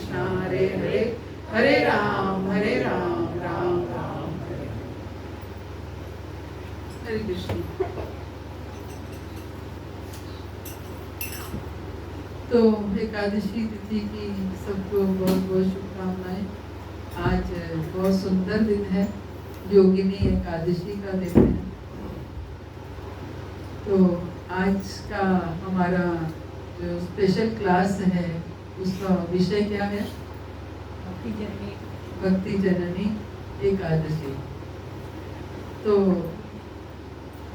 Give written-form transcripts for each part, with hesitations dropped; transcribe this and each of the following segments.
कृष्णा हरे हरे हरे राम राम राम हरे कृष्ण। तो एकादशी तिथि की सबको बहुत बहुत शुभकामनाएं। आज बहुत सुंदर दिन है, योगिनी एकादशी का दिन है। तो आज का हमारा जो स्पेशल क्लास है उसका विषय क्या है? भक्ति जननी एकादशी। तो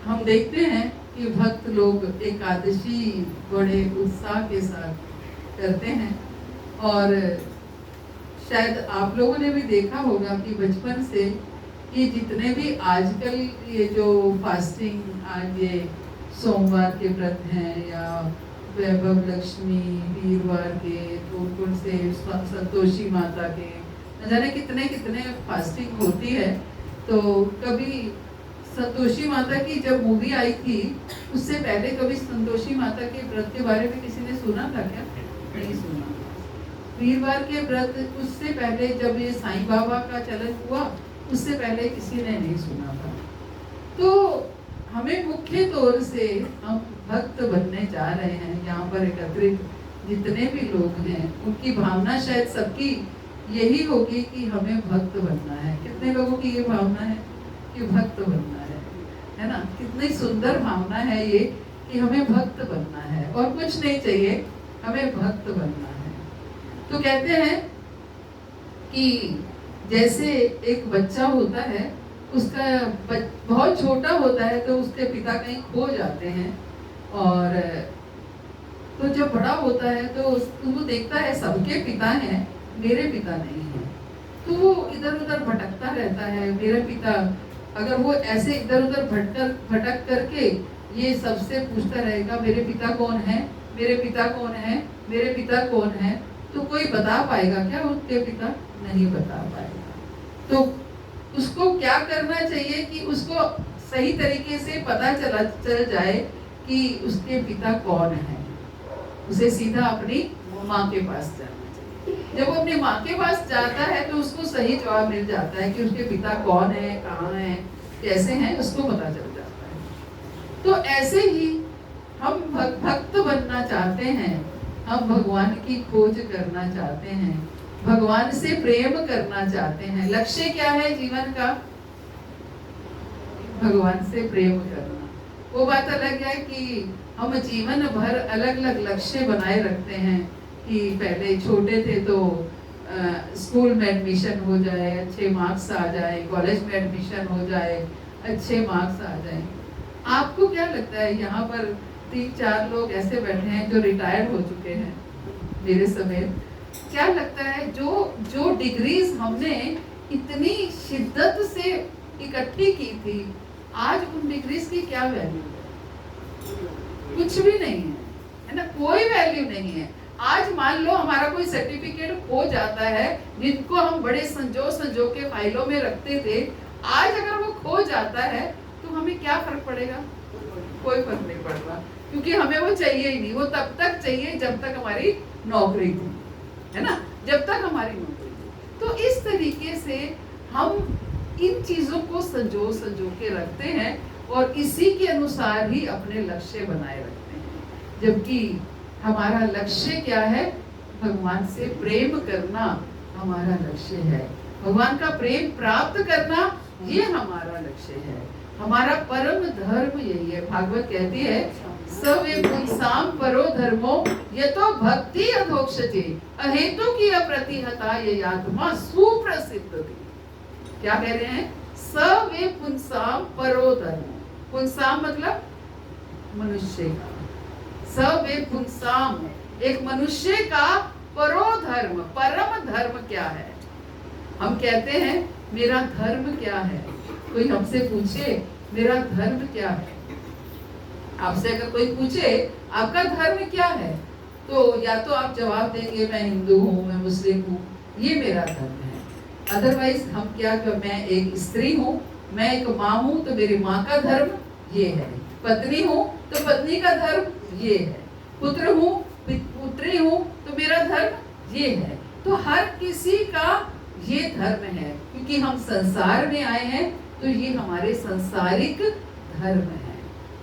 हम देखते हैं कि भक्त लोग एकादशी बड़े उत्साह के साथ करते हैं। और शायद आप लोगों ने भी देखा होगा कि बचपन से कि जितने भी आजकल ये जो फास्टिंग, आज ये सोमवार के व्रत हैं या वैभव लक्ष्मी वीरवार के, तो से संतोषी माता के, न जाने कितने कितने फास्टिंग होती है। तो कभी संतोषी माता की जब मूवी आई थी उससे पहले कभी संतोषी माता के व्रत के बारे में किसी ने सुना था क्या? नहीं सुना। वीरवार के व्रत उससे पहले जब ये साईं बाबा का चलन हुआ उससे पहले किसी ने नहीं सुना था। तो हमें मुख्य तौर से हम भक्त बनने जा रहे हैं। यहाँ पर एकत्रित जितने भी लोग हैं उनकी भावना शायद सबकी यही होगी कि हमें भक्त बनना है। कितने लोगों की ये भावना है कि भक्त बनना है ना? कितनी सुंदर भावना है ये कि हमें भक्त बनना है और कुछ नहीं चाहिए, हमें भक्त बनना है। तो कहते हैं कि जैसे एक बच्चा होता है, उसका बहुत छोटा होता है तो उसके पिता कहीं खो जाते हैं, और तो जब बड़ा होता है तो वो देखता है सबके पिता हैं, मेरे पिता नहीं है। तो वो इधर उधर भटकता रहता है। मेरा पिता, अगर वो ऐसे इधर उधर भटक करके ये सबसे पूछता रहेगा मेरे पिता कौन है, मेरे पिता कौन है, मेरे पिता कौन है, तो कोई बता पाएगा क्या उसके पिता? नहीं बता पाएगा। तो उसको क्या करना चाहिए कि उसको सही तरीके से पता चल जाए कि उसके पिता कौन है। उसे सीधा अपनी माँ के पास जाना चाहिए। जब वो अपनी माँ के पास जाता है तो उसको सही जवाब मिल जाता है कि उसके पिता कौन है, कहाँ है, कैसे हैं, उसको पता चल जाता है। तो ऐसे ही हम भक्त बनना चाहते हैं, हम भगवान की खोज करना चाहते हैं, भगवान से प्रेम करना चाहते हैं। लक्ष्य क्या है जीवन का? भगवान से प्रेम करना। वो बात अलग है कि हम जीवन भर अलग अलग लक्ष्य बनाए रखते हैं कि पहले छोटे थे तो स्कूल में एडमिशन हो जाए, अच्छे मार्क्स आ जाए, कॉलेज में एडमिशन हो जाए, अच्छे मार्क्स आ जाए। आपको क्या लगता है, यहाँ पर 3-4 लोग ऐसे बैठे हैं जो रिटायर्ड हो चुके हैं मेरे समेत, क्या लगता है जो डिग्रीज हमने इतनी शिद्दत से इकट्ठी की थी, आज उन डिग्रीज की क्या वैल्यू है? कुछ भी नहीं है ना? कोई वैल्यू नहीं है। आज मान लो हमारा कोई सर्टिफिकेट खो जाता है जिनको हम बड़े संजो के फाइलों में रखते थे, आज अगर वो खो जाता है तो हमें क्या फर्क पड़ेगा? कोई फर्क नहीं पड़ रहा, क्योंकि हमें वो चाहिए ही नहीं। वो तब तक चाहिए जब तक हमारी नौकरी थी, है ना? जब तक हमारी नौकरी थी। तो इस तरीके से हम इन चीजों को संजो के रखते हैं और इसी के अनुसार ही अपने लक्ष्य बनाए रखते हैं। जबकि हमारा लक्ष्य क्या है? भगवान से प्रेम करना हमारा लक्ष्य है। भगवान का प्रेम प्राप्त करना ये हमारा लक्ष्य है। हमारा परम धर्म यही है। भागवत कहती है सवे पुंसाम परो धर्मो यतो भक्ति अधोक्षते अहेतु की अप्रतिहता ये आत्मा सुप्रसिद्ध थी। क्या कह रहे हैं? सवे पुंसाम परो धर्मो। पुंसाम मतलब मनुष्य का। सवे पुंसाम एक मनुष्य का परो धर्म, परम धर्म क्या है? हम कहते हैं मेरा धर्म क्या है? कोई हमसे पूछे मेरा धर्म क्या है, आपसे अगर कोई पूछे आपका धर्म क्या है, तो या तो आप जवाब देंगे मैं हिंदू हूँ, मैं मुस्लिम हूँ, ये मेरा धर्म है। अदरवाइज हम क्या, मैं एक स्त्री हूँ, मैं एक माँ हूँ तो मेरी माँ का धर्म ये है, पत्नी हूँ तो पत्नी का धर्म ये है, पुत्र हूँ पुत्री हूँ तो मेरा धर्म ये है। तो हर किसी का ये धर्म है, क्योंकि हम संसार में आए हैं तो ये हमारे सांसारिक धर्म है।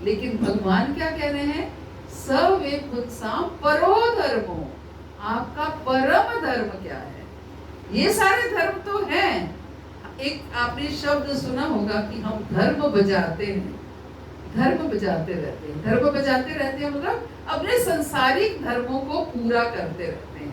लेकिन भगवान क्या कह रहे हैं? सवे पुंसाम परो धर्मो, आपका परम धर्म क्या है? ये सारे धर्म तो हैं। एक आपने शब्द सुना होगा कि हम धर्म बजाते हैं, धर्म बजाते रहते हैं। धर्म बजाते रहते हैं मतलब अपने संसारिक धर्मों को पूरा करते रहते हैं।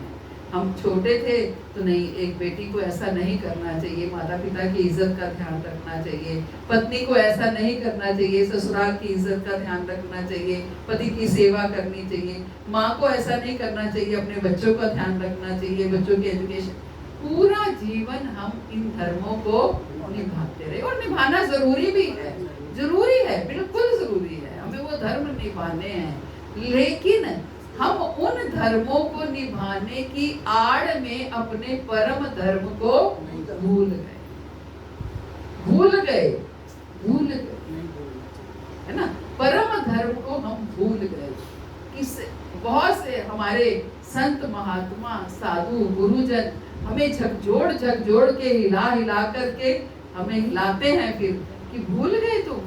हम छोटे थे तो नहीं, एक बेटी को ऐसा नहीं करना चाहिए, माता पिता की इज्जत का ध्यान रखना चाहिए, पत्नी को ऐसा नहीं करना चाहिए, ससुराल की इज्जत का ध्यान रखना चाहिए, पति की सेवा करनी चाहिए, माँ को ऐसा नहीं करना चाहिए, अपने बच्चों का ध्यान रखना चाहिए, बच्चों की एजुकेशन। पूरा जीवन हम इन धर्मों को निभाते रहे, और निभाना जरूरी भी है, जरूरी है, बिल्कुल जरूरी है, हमें वो धर्म निभाने हैं। लेकिन हम उन धर्मों को निभाने की आड़ में अपने परम धर्म को भूल गए, है ना? परम धर्म को हम भूल गए। बहुत से हमारे संत महात्मा साधु गुरुजन हमें झकझोड़ के हिला करके हमें हिलाते हैं फिर कि भूल गए तुम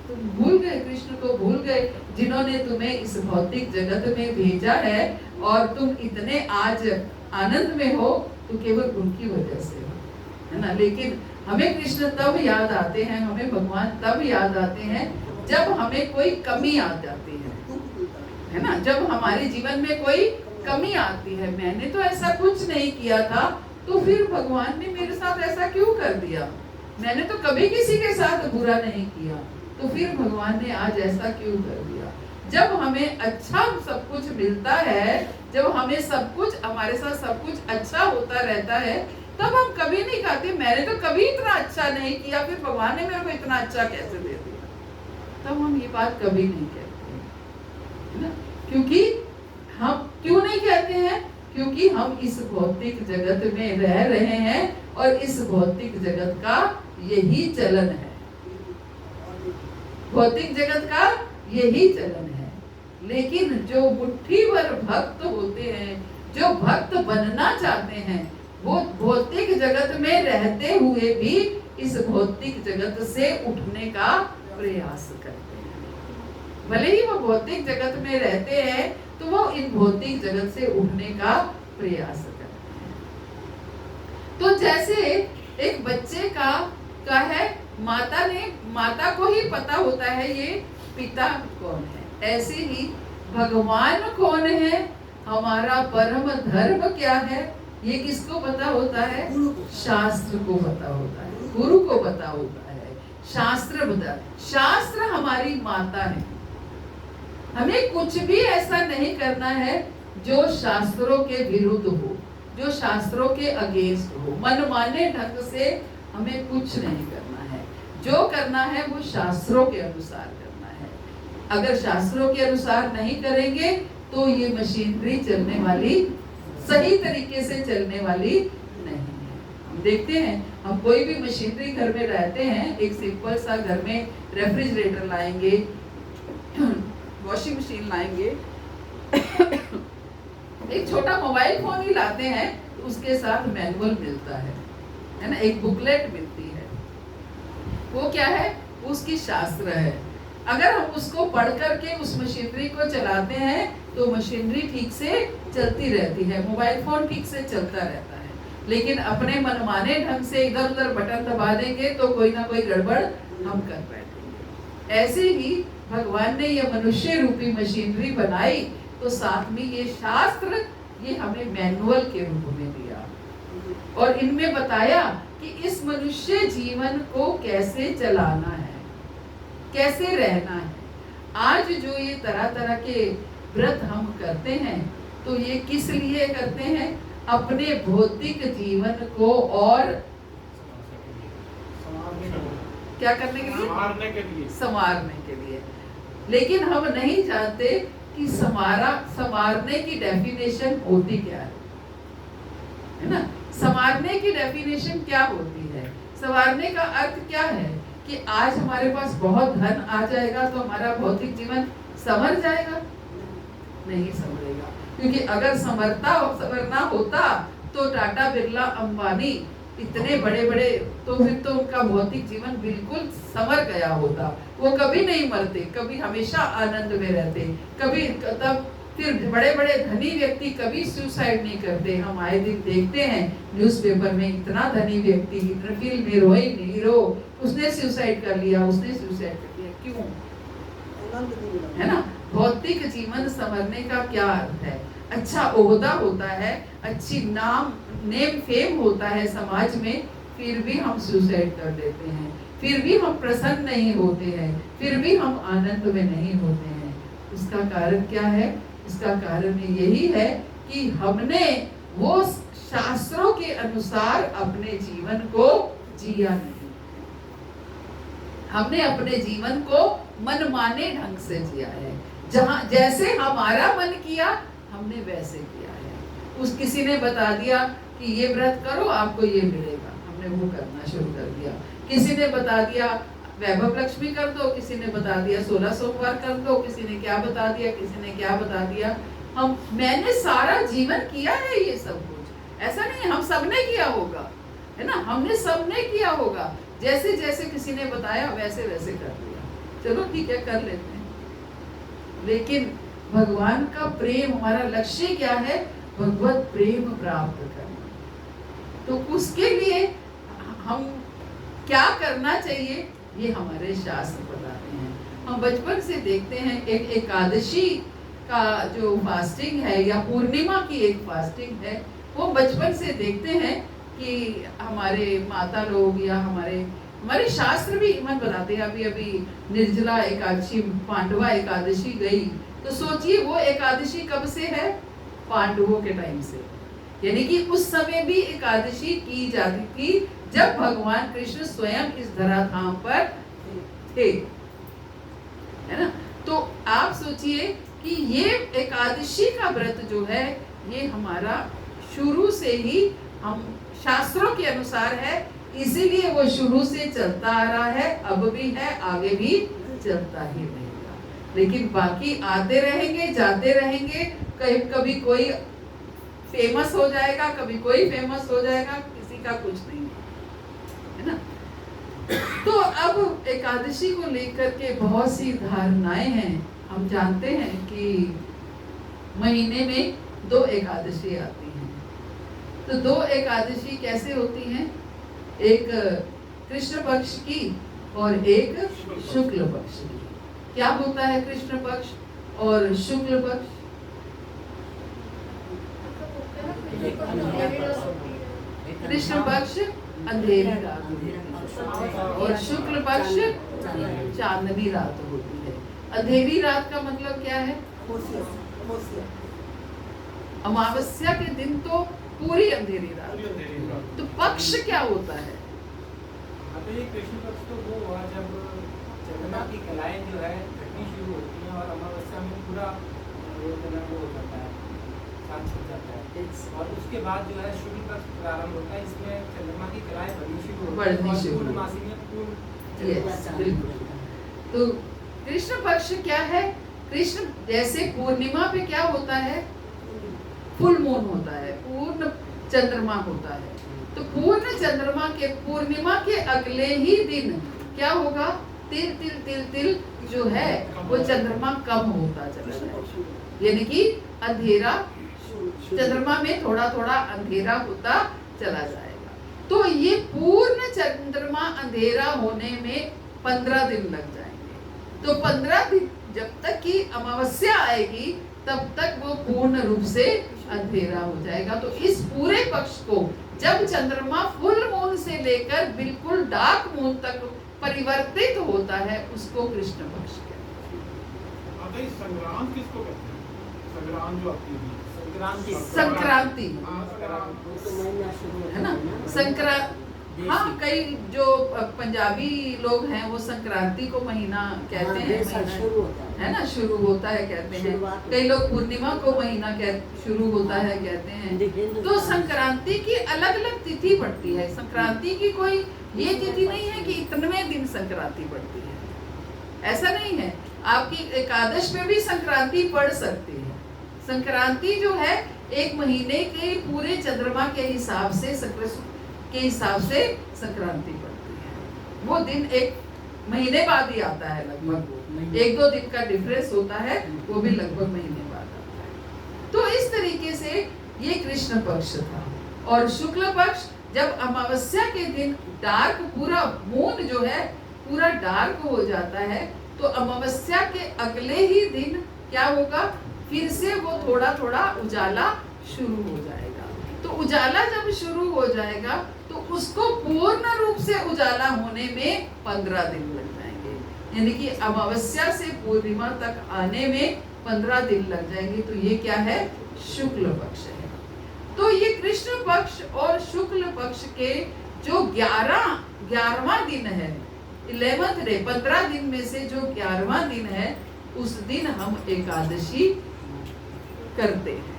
भूल गए, कृष्ण को भूल गए, जिन्होंने तुम्हें इस भौतिक जगत में भेजा है, और तुम इतने आज आनंद में हो तो केवल उनकी वजह से हो, है ना? लेकिन हमें कृष्ण तब याद आते हैं, हमें भगवान तब याद आते हैं जब हमें कोई कमी आ जाती है ना? जब हमारे जीवन में कोई कमी आती है, मैंने तो ऐसा कुछ नहीं किया था, तो फिर भगवान ने मेरे साथ ऐसा क्यों कर दिया? मैंने तो कभी किसी के साथ बुरा नहीं किया, तो फिर भगवान ने आज ऐसा क्यों कर दिया? जब हमें अच्छा सब कुछ मिलता है, जब हमें सब कुछ, हमारे साथ सब कुछ अच्छा होता रहता है, तब हम कभी नहीं कहते मैंने तो कभी इतना अच्छा नहीं किया, फिर भगवान ने मेरे को इतना अच्छा कैसे दे दिया? तब हम ये बात कभी नहीं कहते, है ना? क्योंकि हम क्यों नहीं कहते हैं? क्योंकि हम इस भौतिक जगत में रह रहे हैं, और इस भौतिक जगत का यही चलन है, भौतिक जगत का यही चलन है। लेकिन जो मुट्ठी भर भक्त होते हैं, जो भक्त बनना चाहते हैं, वो भौतिक जगत में रहते हुए भी इस भौतिक जगत से उठने का प्रयास करते हैं। भले ही वो भौतिक जगत में रहते हैं, तो वो इन भौतिक जगत से उठने का प्रयास करते हैं। तो जैसे एक बच्चे का है, माता को ही पता होता है ये पिता कौन है, ऐसे ही भगवान कौन है, हमारा परम धर्म क्या है, ये किसको पता होता है? शास्त्र को पता होता है, गुरु को पता होता है, शास्त्र हमारी माता है। हमें कुछ भी ऐसा नहीं करना है जो शास्त्रों के विरुद्ध हो, जो शास्त्रों के अगेंस्ट हो। मनमाने ढंग से हमें कुछ नहीं करना है, जो करना है वो शास्त्रों के अनुसार करना है। अगर शास्त्रों के अनुसार नहीं करेंगे तो ये मशीनरी चलने वाली, सही तरीके से चलने वाली नहीं है। हम देखते हैं, हम कोई भी मशीनरी घर में रहते हैं, एक सिंपल सा घर में रेफ्रिजरेटर लाएंगे, वॉशिंग मशीन लाएंगे, एक छोटा मोबाइल फोन ही लाते हैं, तो उसके साथ मैनुअल मिलता है ना, एक बुकलेट मिलती है। वो क्या है? उसकी शास्त्र है। अगर हम उसको पढ़ करके उस मशीनरी को चलाते हैं तो मशीनरी ठीक से चलती रहती है, मोबाइल फोन ठीक से चलता रहता है। लेकिन अपने मनमाने ढंग से इधर उधर बटन दबा देंगे तो कोई ना कोई गड़बड़ हम कर बैठेंगे। ऐसे ही भगवान ने ये मनुष्य रूपी मशीनरी बनाई, तो साथ में ये शास्त्र, ये हमें मैनुअल के रूप में दिया, और इनमें बताया कि इस मनुष्य जीवन को कैसे चलाना है, कैसे रहना है। आज जो ये तरह तरह के व्रत हम करते हैं, तो ये किस लिए करते हैं? अपने भौतिक जीवन को और क्या करने के लिए? संवारने के लिए। लेकिन हम नहीं जानते कि संवारने की डेफिनेशन होती क्या है ना? संवारने की डेफिनेशन क्या होती है? संवारने का अर्थ क्या है? कि आज हमारे पास बहुत धन आ जाएगा तो हमारा भौतिक जीवन संवर जाएगा? नहीं संवरेगा, क्योंकि अगर संवरना होता तो टाटा, बिरला, अंबानी इतने बड़े बड़े, तो फिर तो उनका भौतिक जीवन बिल्कुल संवर गया होता। वो कभी नहीं मरते, कभी हमेशा आनंद में रहते, कभी तब फिर बड़े बड़े धनी व्यक्ति कभी सुसाइड नहीं करते। हम आए दिन देखते हैं न्यूज़पेपर में, इतना धनी व्यक्ति, फिल्म हीरोइन, हीरो, उसने सुसाइड कर लिया, उसने सुसाइड कर लिया, क्यों? है ना? भौतिक जीवन संवरने का क्या अर्थ है? अच्छा ओहदा होता है, अच्छी नेम फेम होता है समाज में, फिर भी हम सुसाइड कर देते हैं, फिर भी हम प्रसन्न नहीं होते हैं, फिर भी हम आनंद में नहीं होते हैं। इसका कारण क्या है? इसका कारण यही है कि हमने वो शास्त्रों के अनुसार अपने जीवन को जिया नहीं। हमने अपने जीवन को मनमाने ढंग से जिया है, जहां जैसे हमारा मन किया हमने वैसे किया है। उस किसी ने बता दिया कि ये व्रत करो आपको ये मिलेगा, हमने वो करना शुरू कर दिया। किसी ने बता दिया वैभव लक्ष्मी कर दो, किसी ने बता दिया 16 सोमवार कर दो, किसी ने क्या बता दिया, किसी ने क्या बता दिया। मैंने सारा जीवन किया है ये सब कुछ, ऐसा नहीं हम सबने किया होगा, है ना? हमने सबने किया होगा, जैसे जैसे किसी ने बताया वैसे वैसे कर लिया, चलो ठीक है कर लेते हैं। लेकिन भगवान का प्रेम, हमारा लक्ष्य क्या है? भगवत प्रेम प्राप्त करना। तो उसके लिए हम क्या करना चाहिए ये हमारे शास्त्र बताते हैं। हम बचपन से देखते हैं एक एकादशी का जो फास्टिंग है या पूर्णिमा की एक फास्टिंग है, वो बचपन से देखते हैं कि हमारे माता लोग या हमारे शास्त्र भी मन बताते हैं। अभी अभी निर्जला एकादशी, पांडवा एकादशी गई, तो सोचिए वो एकादशी कब से है? पांडवों के टाइम से, यानी कि उस समय भी एकादशी की जाती थी जब भगवान कृष्ण स्वयं इस धराधाम पर थे, है ना? तो आप सोचिए कि ये एकादशी का व्रत जो है ये हमारा शुरू से ही हम शास्त्रों के अनुसार है, इसीलिए वो शुरू से चलता आ रहा है, अब भी है, आगे भी चलता ही रहेगा। लेकिन बाकी आते रहेंगे, जाते रहेंगे, कभी कोई फेमस हो जाएगा, कभी कोई फेमस हो जाएगा, किसी का कुछ नहीं है ना। तो अब एकादशी को लेकर के बहुत सी धारणाएं हैं। हम जानते हैं कि महीने में 2 एकादशी आती हैं। तो 2 एकादशी कैसे होती हैं? एक कृष्ण पक्ष की और एक शुक्ल पक्ष की। क्या होता है कृष्ण पक्ष और शुक्ल पक्ष? कृष्ण पक्ष अंधेरी रात होती है और शुक्ल पक्ष चांदनी रात होती है। अंधेरी रात का मतलब क्या है? अमावस्या के दिन तो पूरी अंधेरी रात। तो पक्ष क्या होता है? कृष्ण पक्ष तो वो हुआ जब चंद्रमा की कलाएं जो है घटनी शुरू होती हैं और अमावस्या में पूरा वो हो जाता है, चांद छुप जाता है, और उसके बाद जो है शुक्ल पक्ष प्रारंभ होता है। इसमें चंद्रमा की कलाएं बढ़नी शुरू होती हैं, पूर्णमासी में पूर्ण। तो कृष्ण पक्ष क्या है? कृष्ण जैसे पूर्णिमा पे क्या होता है? फुल मून होता है, पूर्ण चंद्रमा होता है। तो पूर्ण चंद्रमा के पूर्णिमा के अगले ही दिन क्या होगा? तिल तिल तिल तिल जो है वो चंद्रमा कम होता चला जाएगा, यानी कि अंधेरा, चंद्रमा में थोड़ा थोड़ा अंधेरा होता चला जाएगा। तो ये पूर्ण चंद्रमा अंधेरा होने में 15 दिन लग जाएंगे। तो 15 दिन जब तक कि अमावस्या आएगी तब तक वो पूर्ण रूप से अंधेरा हो जाएगा। तो इस पूरे पक्ष को जब चंद्रमा फुल मून से लेकर बिल्कुल डार्क मून तक परिवर्तित होता है उसको कृष्ण पक्ष कहते हैं। संक्रांत किसको कहते हैं? संक्रांत जो आती है, संक्रांति है ना? संक्रांति, हाँ, कई जो पंजाबी लोग हैं वो संक्रांति को महीना कहते हैं, है ना, शुरू होता है कहते हैं। कई लोग पूर्णिमा को महीना शुरू होता है कहते हैं। तो संक्रांति की अलग अलग तिथि पड़ती है। संक्रांति की कोई ये तिथि नहीं है कि इतने दिन संक्रांति पड़ती है, ऐसा नहीं है। आपकी एकादश में भी संक्रांति पड़ सकती है। संक्रांति जो है एक महीने के पूरे चंद्रमा के हिसाब से के हिसाब से संक्रांति पड़ती है। वो दिन एक महीने बाद ही आता है, लगभग 1-2 दिन का डिफरेंस होता है, वो भी लगभग महीने बाद आता है। तो इस तरीके से ये कृष्ण पक्ष था। और शुक्ल पक्ष जब अमावस्या के दिन डार्क, पूरा मून जो है पूरा डार्क हो जाता है, तो अमावस्या के अगले ही दिन क्या होगा, फिर से वो थोड़ा थोड़ा उजाला शुरू हो जाएगा। तो उजाला जब शुरू हो जाएगा तो उसको पूर्ण रूप से उजाला होने में 15 दिन लग जाएंगे, यानी कि अमावस्या से पूर्णिमा तक आने में 15 दिन लग जाएंगे। तो ये क्या है, शुक्ल पक्ष है। तो ये कृष्ण पक्ष और शुक्ल पक्ष के जो 11वां दिन है, 11th डे, 15 दिन में से जो 11वां दिन है, उस दिन हम एकादशी करते हैं,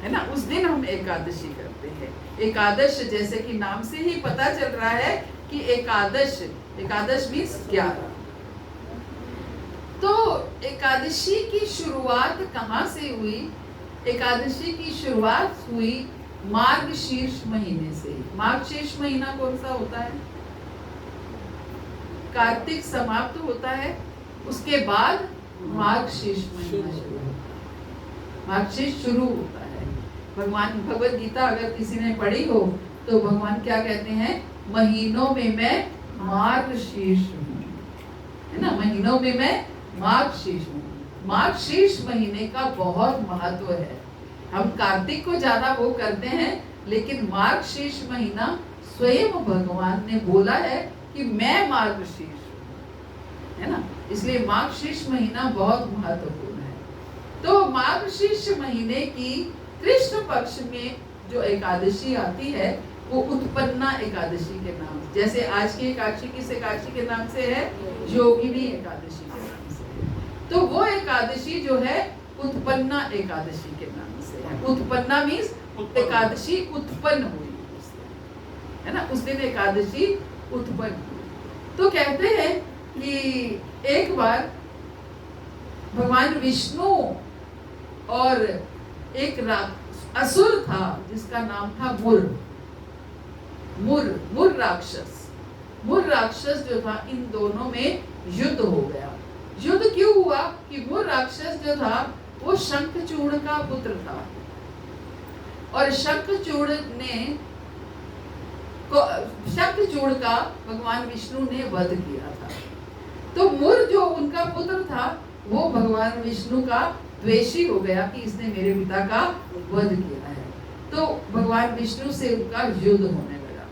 है ना। उस दिन हम एकादशी करते हैं। एकादश जैसे कि नाम से ही पता चल रहा है कि एकादश, एकादश मीन्स 11। तो एकादशी की शुरुआत कहाँ से हुई? एकादशी की शुरुआत हुई मार्गशीर्ष महीने से। मार्गशीर्ष महीना कौन सा होता है? कार्तिक समाप्त होता है, उसके बाद मार्गशीर्ष महीना शुरू होता है। मार्गशीर्ष शुरू होता है। भगवान भगवत गीता अगर किसी ने पढ़ी हो तो भगवान क्या कहते हैं, महीनों में मैं मार्गशीर्ष हूँ, है ना। महीनों में मैं मार्गशीर्ष हूँ। मार्गशीर्ष महीने का बहुत महत्व है। हम कार्तिक को ज्यादा वो करते हैं, लेकिन मार्गशीर्ष महीना स्वयं भगवान ने बोला है कि मैं मार्गशीर्ष हूँ, है ना। इसलिए मार्गशीर्ष महीना बहुत महत्वपूर्ण है। तो मार्गशीर्ष महीने की कृष्ण पक्ष में जो एकादशी आती है वो उत्पन्ना एकादशी के नाम से, जैसे आज की एकादशी किस एकादशी के नाम से है? योगिनी एकादशी के नाम से है। तो वो एकादशी जो है उत्पन्ना एकादशी के नाम से है। उत्पन्ना मीन्स एकादशी उत्पन्न हुई, है ना। उस दिन एकादशी उत्पन्न हुई। तो कहते हैं कि एक बार भगवान विष्णु और एक असुर था जिसका नाम था मुर राक्षस। मुर राक्षस जो था, इन दोनों में युद्ध हो गया। युद्ध क्यों हुआ कि मुर राक्षस जो था वो शंखचूड़ का पुत्र था, और शंखचूड़ का भगवान विष्णु ने वध किया था। तो मुर जो उनका पुत्र था वो भगवान विष्णु का द्वेषी हो गया कि इसने मेरे पिता का वध किया है। तो भगवान विष्णु से उनका युद्ध होने लगा।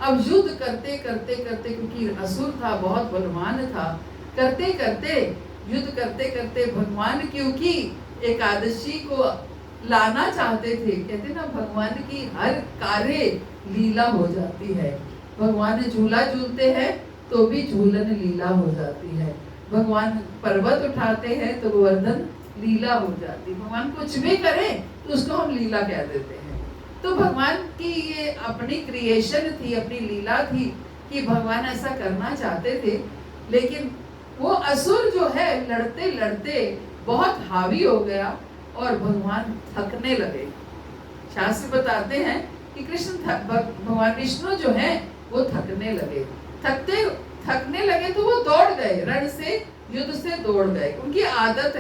अब युद्ध करते करते करते, क्योंकि असुर था, बहुत बलवान था, करते करते युद्ध करते करते भगवान क्योंकि एकादशी को लाना चाहते थे, कहते ना भगवान की हर कार्य लीला हो जाती है। भगवान झूला झूलते हैं तो भी झूलन लीला हो जाती है। भगवान पर्वत उठाते हैं तो गोवर्धन लीला हो जाती। भगवान कुछ भी करे तो उसको हम लीला कह देते हैं। तो भगवान की ये अपनी क्रिएशन थी, अपनी लीला थी कि भगवान ऐसा करना चाहते थे। लेकिन वो असुर जो है लड़ते लड़ते बहुत हावी हो गया और भगवान थकने लगे। शास्त्र बताते हैं कि भगवान विष्णु जो है वो थकने लगे। थकने लगे तो वो दौड़ गए, रण से, युद्ध से दौड़ गए। उनकी आदत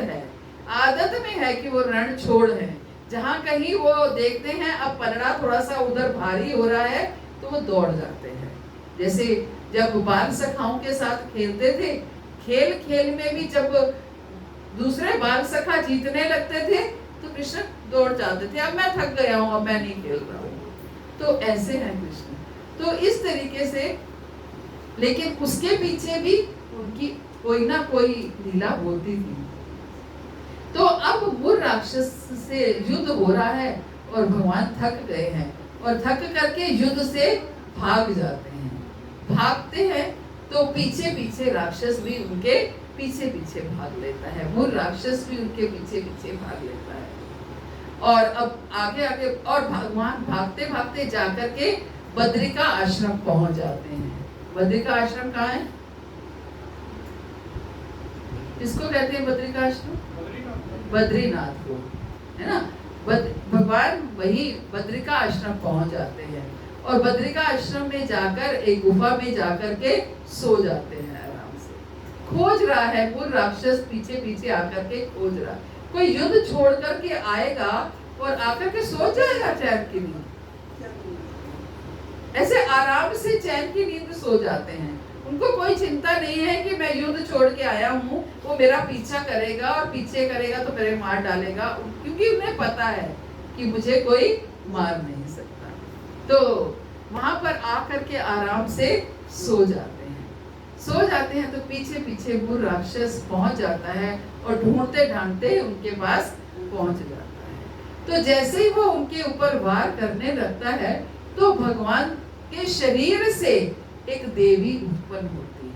में है कि वो रण छोड़ है। जहां कहीं वो देखते हैं अब पलड़ा थोड़ा सा उधर भारी हो रहा है तो वो दौड़ जाते हैं। जैसे जब बाल सखाओं के साथ खेलते थे, खेल खेल में भी जब दूसरे बाल सखा जीतने लगते थे तो कृष्ण दौड़ जाते थे, अब मैं थक गया हूँ, अब मैं नहीं खेल रहा हूँ। तो ऐसे हैं कृष्ण। तो इस तरीके से, लेकिन उसके पीछे भी उनकी कोई ना कोई लीला होती थी। तो अब मुर राक्षस से युद्ध हो रहा है और भगवान थक गए हैं और थक करके युद्ध से भाग जाते हैं। भागते हैं तो पीछे पीछे राक्षस भी उनके पीछे पीछे भाग लेता है। मुर राक्षस भी उनके पीछे पीछे भाग लेता है। और अब आगे आगे और भगवान भागते भागते जाकर के बद्रिका आश्रम पहुंच जाते हैं। बद्रिका आश्रम कहाँ है? किसको कहते हैं बद्रिका आश्रम? बद्रीनाथ को, है ना। भगवान वही बद्रिका आश्रम पहुंच जाते हैं और बद्रिका आश्रम में जाकर एक गुफा में जाकर के सो जाते हैं आराम से। खोज रहा है मूल राक्षस, पीछे पीछे आकर के खोज रहा। कोई युद्ध छोड़ करके आएगा और आकर के सो जाएगा चैन की नींद, ऐसे आराम से चैन की नींद सो जाते हैं। उनको कोई चिंता नहीं है कि मैं युद्ध छोड़ के आया हूँ, वो मेरा पीछा करेगा और पीछे करेगा तो मेरे मार डालेगा, क्योंकि उन्हें पता है कि मुझे कोई मार नहीं सकता। तो वहां पर आकर के आराम से सो जाते हैं। सो जाते हैं तो पीछे पीछे वो राक्षस पहुंच जाता है और ढूंढते ढांढते उनके पास पहुंच जाता है। तो जैसे ही वो उनके ऊपर वार करने लगता है तो भगवान के शरीर से एक देवी उत्पन्न होती है।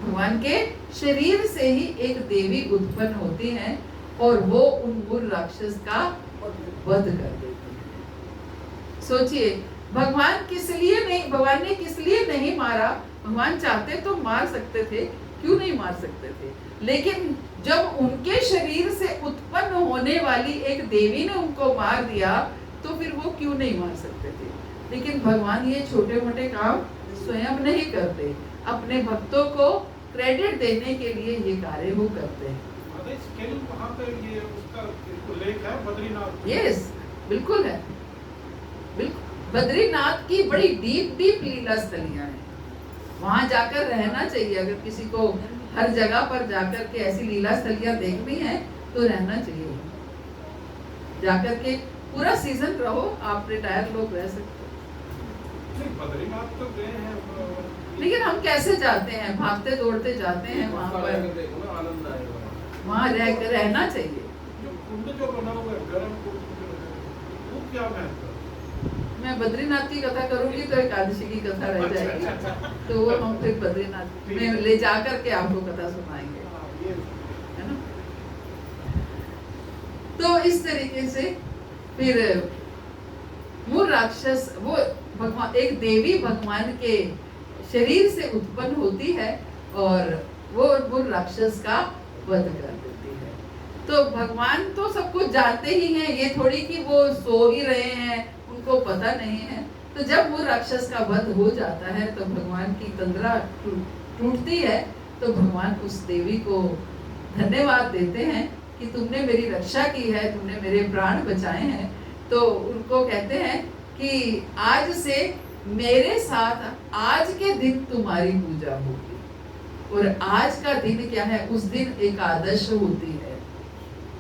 भगवान के शरीर से ही एक देवी उत्पन्न होती है और वो उन मूल राक्षस का वध कर देती है। सोचिए, भगवान ने किस लिए नहीं मारा? भगवान चाहते तो मार सकते थे, क्यों नहीं मार सकते थे? लेकिन जब उनके शरीर से उत्पन्न होने वाली एक देवी ने उनको मार दिया तो फिर वो क्यों नहीं मार सकते थे? लेकिन भगवान ये छोटे मोटे काम स्वयं नहीं करते, अपने भक्तों को क्रेडिट देने के लिए ये कार्य वो करते हैं। वहाँ पे ये उसका उल्लेख है बद्रीनाथ। यस, बिल्कुल है, बिल्कुल। बद्रीनाथ की बड़ी डीप डीप लीला स्थलियां हैं, वहां जाकर रहना चाहिए। अगर किसी को हर जगह पर जाकर के ऐसी लीला स्थलियां देखनी है तो रहना चाहिए। जाकर के पूरा सीजन रहो, आप रिटायर लोग रह सकते हो। बद्रीनाथ तो गए हैं, लेकिन हम कैसे जाते हैं? भागते दौड़ते जाते हैं वहाँ पर, आनंद आएगा। वहाँ रहना चाहिए। जो कुंड जो बना हुआ है, गर्म कुंड, वो क्या महत्व? मैं बद्रीनाथ की कथा करूंगी तो एकादशी की कथा रह जाएगी, तो वो हम फिर बद्रीनाथ में ले जाकर के आपको कथा सुनाएंगे, है ना? तो इस तरीके से फिर मूल राक्षस, वो भगवान, एक देवी भगवान के शरीर से उत्पन्न होती है और वो मूल राक्षस का वध कर देती है। तो भगवान तो सब कुछ जानते ही हैं, ये थोड़ी कि वो सो ही रहे हैं, उनको पता नहीं है। तो जब वो राक्षस का वध हो जाता है तो भगवान की तंद्रा टूटती है, तो भगवान उस देवी को धन्यवाद देते हैं कि तुमने मेरी रक्षा की है, तुमने मेरे प्राण बचाए हैं। तो उनको कहते हैं कि आज से मेरे साथ आज के दिन तुम्हारी पूजा होगी। और आज का दिन क्या है? उस दिन एकादश होती है,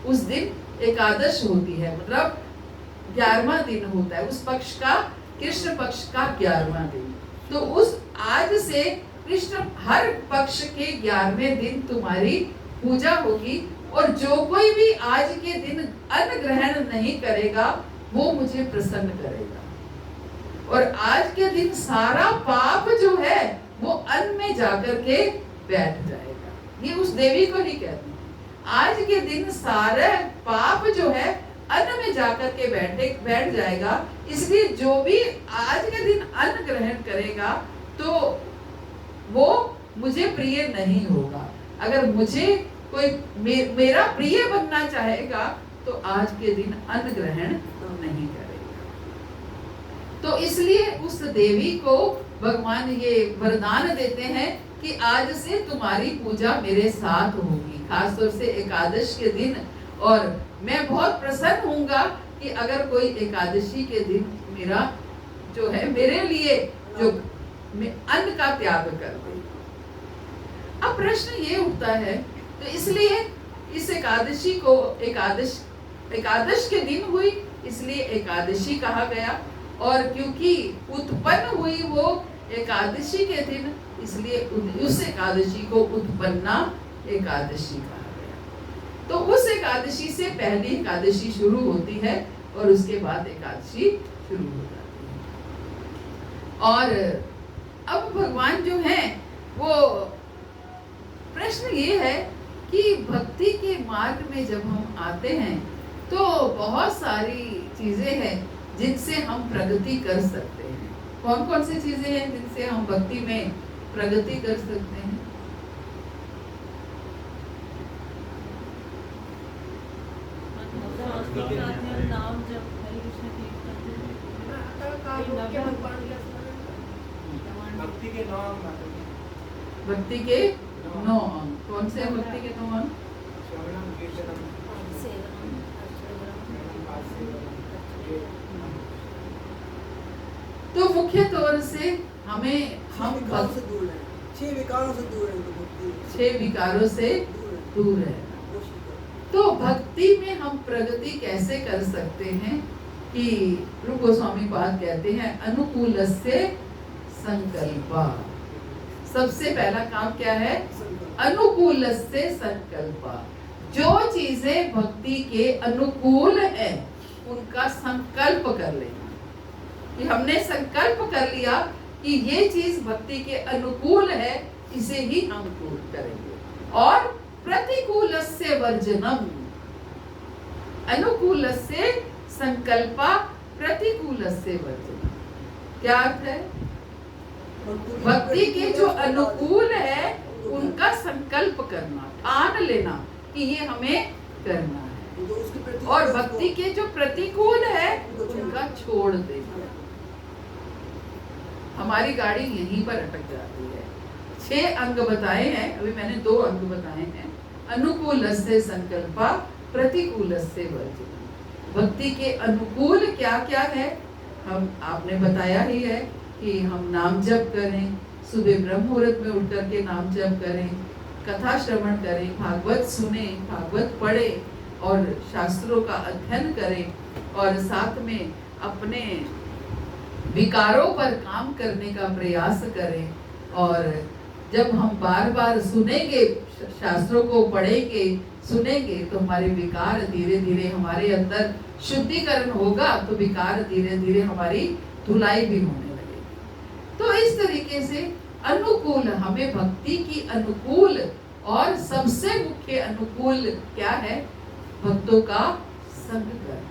उस दिन एकादश होती है, मतलब 11वां दिन होता है उस पक्ष का, कृष्ण पक्ष का 11वां दिन। तो उस आज से कृष्ण हर पक्ष के 11वें दिन तुम्हारी पूजा होगी और जो कोई भी आज के दिन अन्न ग्रहण नहीं करेगा वो मुझे प्रसन्न करेगा। और आज के दिन सारा पाप जो है वो अन्न में जाकर के बैठ जाएगा। ये उस देवी को ही कहते हैं, आज के दिन सारा पाप जो है अन्न में जाकर के बैठ जाएगा। इसलिए जो भी आज के दिन अन्न ग्रहण करेगा तो वो मुझे प्रिय नहीं होगा। अगर मुझे कोई मेरा प्रिय बनना चाहेगा तो आज के दिन अन्न ग्रहण नहीं करेगा। तो इसलिए उस देवी को भगवान ये वरदान देते हैं कि आज से तुम्हारी पूजा मेरे साथ होगी, खासतौर से एकादश के दिन। और मैं बहुत प्रसन्न होऊंगा कि अगर कोई एकादशी के दिन मेरा जो है मेरे लिए जो अन्न का त्याग कर दे। अब प्रश्न ये उठता है, तो इसलिए इस एकादशी को एकादश के दिन हुई, इसलिए एकादशी कहा गया। और क्योंकि उत्पन्न हुई वो एकादशी के दिन, इसलिए उस एकादशी को उत्पन्ना एकादशी कहा गया। तो उस एकादशी से पहली एकादशी शुरू होती है और उसके बाद एकादशी शुरू हो जाती है। और अब भगवान जो है वो, प्रश्न ये है कि भक्ति के मार्ग में जब हम आते हैं तो बहुत सारी चीजें हैं जिनसे हम प्रगति कर सकते हैं। कौन कौन सी चीजें हैं जिनसे हम भक्ति में प्रगति कर सकते हैं? भक्ति के नाम जब हरे कृष्ण भक्ति के नाम भक्ति के 9 अंग कौन से हैं? भक्ति के 9 अंग श्रवणम कीर्तनम तो मुख्य तौर से हमें हम से दूर है, 6 विकारों से दूर है तो भक्ति 6 विकारों से दूर है। तो भक्ति में हम प्रगति कैसे कर सकते हैं कि रूप गोस्वामी पाद कहते हैं अनुकूलस्य संकल्पा। सबसे पहला काम क्या है? अनुकूलस्य संकल्पा। जो चीजें भक्ति के अनुकूल है उनका संकल्प कर लेना। कि हमने संकल्प कर लिया कि ये चीज भक्ति के अनुकूल है, इसे ही हम पूर्ण करेंगे। और प्रतिकूलस्य वर्जनम, अनुकूलस्य संकल्पा, प्रतिकूलस्य वर्जनम। क्या अर्थ है? भक्ति के जो अनुकूल है उनका संकल्प करना, ठान लेना कि ये हमें करना है। और भक्ति के जो प्रतिकूल है उनका छोड़ देना। हमारी गाड़ी यहीं पर अटक जाती है। 6 अंग बताए हैं, अभी मैंने 2 अंग बताए हैं। अनुकूलस्य संकल्पा, प्रतिकूलस्य वर्जनम। भक्ति के अनुकूल क्या क्या है हम आपने बताया ही है कि हम नाम जप करें, सुबह ब्रह्म मुहूर्त में उठ करके नाम जप करें, कथा श्रवण करें, भागवत सुने, भागवत पढ़े और शास्त्रों का अध्ययन करें और साथ में अपने विकारों पर काम करने का प्रयास करें। और जब हम बार बार सुनेंगे, शास्त्रों को पढ़ेंगे, सुनेंगे, तो हमारे विकार धीरे धीरे हमारे अंदर शुद्धिकरण होगा, तो विकार धीरे धीरे हमारी धुलाई भी होने लगेगी। तो इस तरीके से अनुकूल, हमें भक्ति की अनुकूल और सबसे मुख्य अनुकूल क्या है? भक्तों का संग करना।